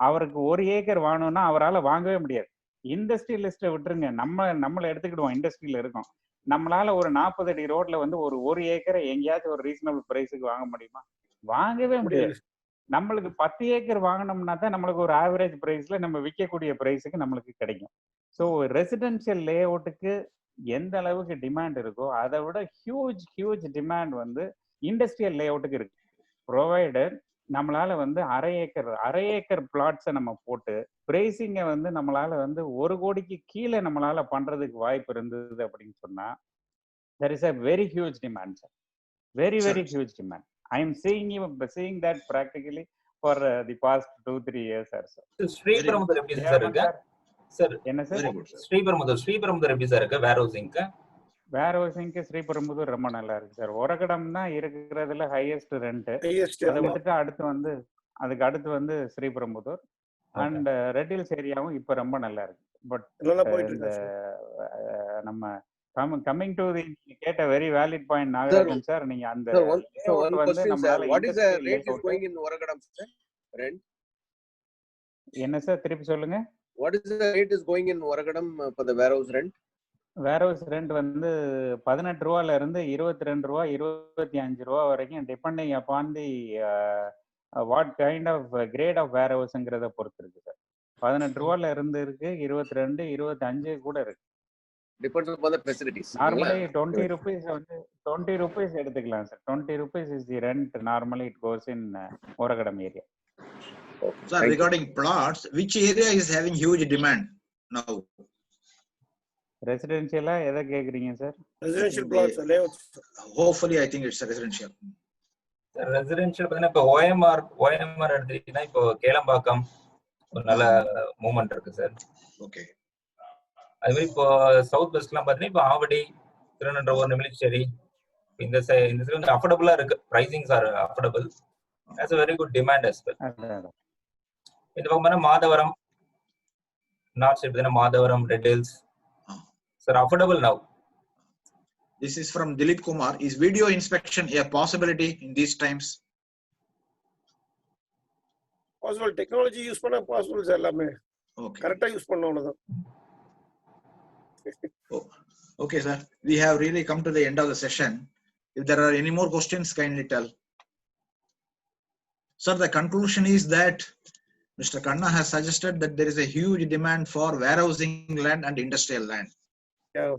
Speaker 6: அவருக்கு 1 ஏக்கர் வாங்கணும்னா அவரால் வாங்கவே முடியாது. இண்டஸ்ட்ரியலிஸ்ட்டை விட்டுருங்க, நம்மளை எடுத்துக்கிடுவோம், இண்டஸ்ட்ரியில இருக்கோம். நம்மளால ஒரு 40 அடி ரோட்ல வந்து ஒரு ஏக்கரை எங்கேயாச்சும் ஒரு ரீசனபிள் பிரைஸுக்கு வாங்க முடியுமா? வாங்கவே முடியாது. நம்மளுக்கு 10 ஏக்கர் வாங்கினோம்னா தான் நம்மளுக்கு ஒரு ஆவரேஜ் பிரைஸ்ல நம்ம விற்கக்கூடிய பிரைஸுக்கு நம்மளுக்கு கிடைக்கும். ஸோ ரெசிடென்ஷியல் லே அவுட்டுக்கு எந்த அளவுக்கு டிமாண்ட் இருக்கோ அதை விட ஹியூஜ் டிமாண்ட் வந்து இண்டஸ்ட்ரியல் லே அவுட்டுக்கு இருக்கு. ப்ரொவைடட் நம்மளால வந்து அரை ஏக்கர் பிளாட்ஸை நம்ம போட்டு பிரைசிங்கை வந்து நம்மளால வந்து 1 கோடிக்கு கீழே நம்மளால பண்றதுக்கு வாய்ப்பு இருந்தது அப்படின்னு சொன்னா there is a very huge demand, sir. Very huge demand. I am seeing that practically for the past 2-3 years or so.
Speaker 1: Sriperumbudur எப்படி சார் இருக்கு? Sir,
Speaker 6: என்ன sir?
Speaker 4: Very good, sir.
Speaker 1: Sriperumbudur எப்படி சார் இருக்கு வேர் ஹவுசிங்க்கு?
Speaker 6: வேர் ஹவுசிங்க்கு ஸ்ரீபெரும்புதூர் ரொம்ப நல்லா இருக்கு சார். ஒரகடம் தான் இருக்கிறதுல ஹையஸ்ட் ரெண்ட்.
Speaker 5: Highest,
Speaker 6: அதை
Speaker 5: ஆமா.
Speaker 6: விட்டுட்டு அதுக்கு அடுத்து வந்து ஸ்ரீபெரும்புதூர் அண்ட் ரெட் ஹில்ஸ் ஏரியாவும் இப்ப ரொம்ப நல்லா இருக்கு. பட்
Speaker 5: நல்லா போயிட்டு
Speaker 6: இந்த
Speaker 5: இருக்கா sir.
Speaker 6: நம்ம கம்மிங் டு தி கேட்ட very valid point Nagarajan sir, நீங்க அந்த
Speaker 7: Sir, one
Speaker 6: layout வந்து
Speaker 7: question, sir.
Speaker 6: நம்மளால
Speaker 7: What is the
Speaker 6: industrial
Speaker 7: rate is
Speaker 6: layout
Speaker 7: going in Oragadam, sir? Rent?
Speaker 6: என்ன சார் திருப்பி சொல்லுங்க?
Speaker 7: What is the rate is going in Oragadam for the warehouse rent?
Speaker 6: Warehouse rent வந்து 18 ரூபால இருந்து 22 ரூபா 25 ரூபா வரைக்கும் depending upon the what kind of grade of வேர் ஹவுஸ்ங்கிறத பொறுத்து இருக்கு சார். 18 ரூபால இருந்து இருக்கு, 22 25 கூட இருக்கு.
Speaker 7: Depends upon the facilities.
Speaker 6: Normally 20 rupees வந்து 20 rupees எடுத்துக்கலாம் sir. 20 rupees is the rent normally it goes in Oragadam area.
Speaker 4: Sir, regarding plots, which area is having huge demand now?
Speaker 6: ரெசிடென்ஷியலா எதை கேக்குறீங்க sir?
Speaker 5: Residential plots, layouts.
Speaker 4: Hopefully, I think it's a residential.
Speaker 1: Residential பார்த்தீங்கன்னா இப்போ OMR எடுத்துக்கிட்டீங்கன்னா இப்போ கேளம்பாக்கம் ஒரு நல்ல movement இருக்கு sir.
Speaker 4: Okay.
Speaker 1: அது மாதிரி இப்போ சவுத் வெஸ்ட்லாம் பார்த்தீங்கன்னா இப்போ ஆவடி, திருநெல்வேலி, நெமிலிச்சேரி இந்த சைடு அஃபோர்டபுளா இருக்கு. Pricings are affordable. That's a very good demand as well. இந்த பக்கம் பார்த்தா மாதவரம், நார்த் சைடு பார்த்தீங்கன்னா Madhavaram, red hills sir affordable now.
Speaker 4: This is from Dilip Kumar. Is video inspection a possibility in these times?
Speaker 5: Possible. Technology use பண்ணா possible sir எல்லாமே.
Speaker 4: Okay.
Speaker 5: கரெக்ட்டா use பண்ணனும் அவ்வளவுதான்.
Speaker 4: Okay, sir. We have really come to the end of the session. If there are any more questions, kindly tell. Sir, the conclusion is that Mr. Kanna has suggested that there is a huge demand for warehousing land and industrial land.
Speaker 5: Yeah.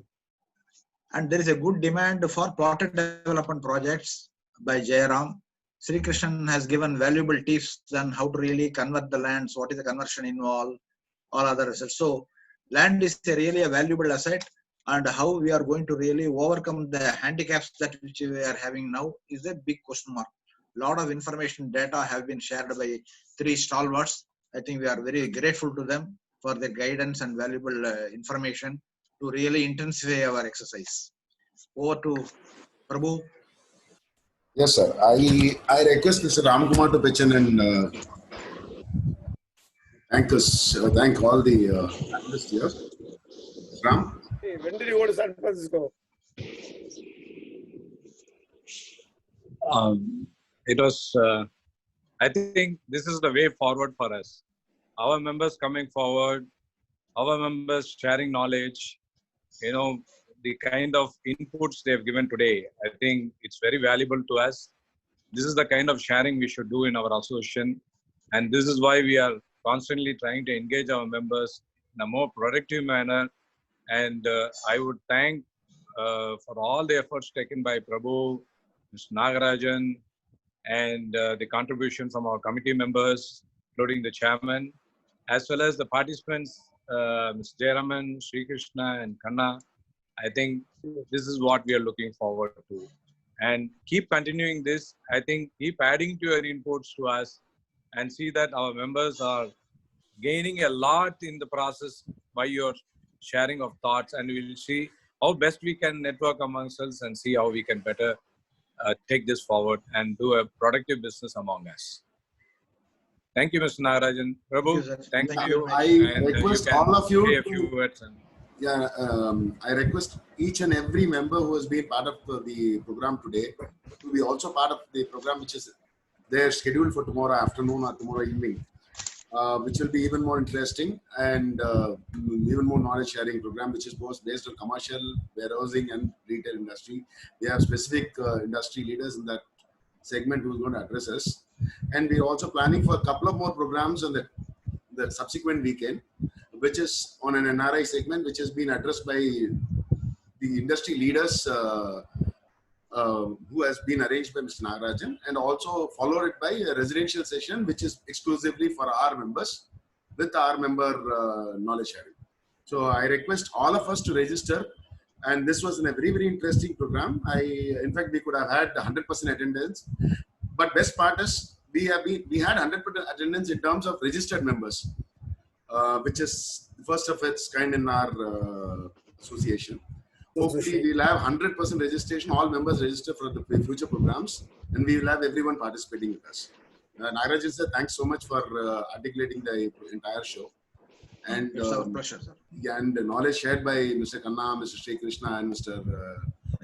Speaker 4: And there is a good demand for plotted development projects by Jairam. Sri Krishnan has given valuable tips on how to really convert the lands, what is the conversion involved, all other assets. So land is really a valuable asset, and how we are going to really overcome the handicaps that which we are having now is a big question mark. Lot of information data have been shared by three stalwarts. I think we are very grateful to them for their guidance and valuable information to really intensify our exercise. Over to Prabhu.
Speaker 2: Yes, sir. I request Mr. Ramkumar to pitch in and thank all the analysts here. Ram?
Speaker 5: Hey, when did you go to San Francisco?
Speaker 8: It was, I think this is the way forward for us. Our members coming forward, our members sharing knowledge, the kind of inputs they have given today. I think it's very valuable to us. This is the kind of sharing we should do in our association. And this is why we are constantly trying to engage our members in a more productive manner. And I would thank for all the efforts taken by Prabhu, Mr. Nagarajan, and the contribution from our committee members, including the chairman, as well as the participants, Mr. Jayaraman, Sri Krishna, and Kanna. I think this is what we are looking forward to. And keep continuing this. I think keep adding to your inputs to us and see that our members are gaining a lot in the process by your sharing of thoughts, and we will see how best we can network amongst us and see how we can better take this forward and do a productive business among us. Thank you, Mr. Nagarajan. Prabhu, thank you.
Speaker 2: I request all of you
Speaker 8: say a few words.
Speaker 2: I request each and every member who has been part of the program today to be also part of the program which is there scheduled for tomorrow afternoon or tomorrow evening, which will be even more interesting and even more knowledge sharing program, which is both based on commercial, warehousing and retail industry. We have specific industry leaders in that segment who is going to address us. And we're also planning for a couple of more programs on the subsequent weekend, which is on an NRI segment, which has been addressed by the industry leaders who has been arranged by Mr. Nagarajan, and also followed it by a residential session, which is exclusively for our members with our member knowledge sharing. So I request all of us to register, and this was a very, very interesting program. In fact, we could have had 100% attendance, but best part is we had 100% attendance in terms of registered members. which is the first of its kind in our association. Hopefully, we'll have 100% registration. All members register for the future programs, and we will have everyone participating with us. Nagaraj sir, thanks so much for articulating the entire show. And
Speaker 4: It's our pleasure, sir.
Speaker 2: and the knowledge shared by Mr. Kanna, Mr. Sri Krishna, and Mr.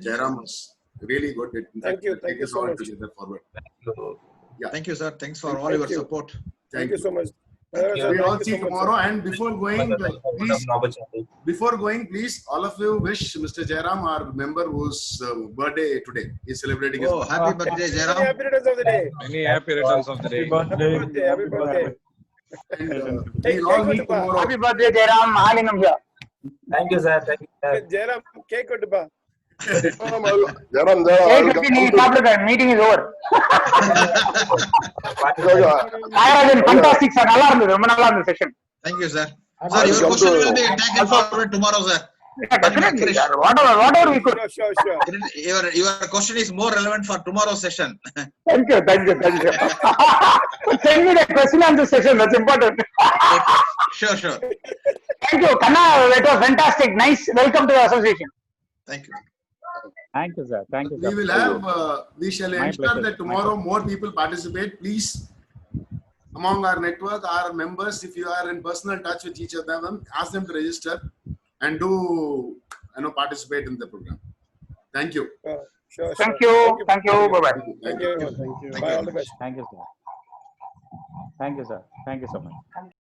Speaker 2: Jairam was really good.
Speaker 5: Thank you so much.
Speaker 2: Together forward.
Speaker 4: Thank you, sir. Thanks for all your support.
Speaker 5: Thank you so much.
Speaker 2: We all see tomorrow. And before going, please, all of you wish Mr. Jairam, our member, whose birthday today. He's celebrating his
Speaker 4: Oh, happy birthday, Jairam.
Speaker 5: Happy returns of the day.
Speaker 8: Many happy returns of the day.
Speaker 5: Happy birthday.
Speaker 2: And we'll all meet tomorrow.
Speaker 9: Happy birthday, Jairam. Malingam here.
Speaker 1: Thank you, sir. Thank you, sir.
Speaker 5: Jairam, cake kodupa.
Speaker 3: Jairam,
Speaker 9: Meeting is over. Nagarajan, fantastic, sir. Nalla irundhudu, romba nalla irundhudu session.
Speaker 4: Thank you, sir. Sir, your question will be taken forward tomorrow, sir.
Speaker 9: Definitely, sir. Whatever we could.
Speaker 5: Sure.
Speaker 4: Your question is more relevant for tomorrow's session.
Speaker 9: Thank you. Send me the question answer session. That's important.
Speaker 4: Sure.
Speaker 9: Thank you, Kanna. It was fantastic. Nice. Welcome to the association.
Speaker 4: Thank you.
Speaker 6: Thank you, sir. Thank you, sir.
Speaker 2: We will have, we shall
Speaker 6: My
Speaker 2: ensure
Speaker 6: pleasure.
Speaker 2: that tomorrow more people participate. Please, among our network, our members, if you are in personal touch with each of them, ask them to register and do, participate in the program. Thank you.
Speaker 5: Sure.
Speaker 9: Thank you. Bye-bye.
Speaker 5: Thank you. Bye. All the best.
Speaker 6: Thank you, sir. Thank you, sir. Thank you so much.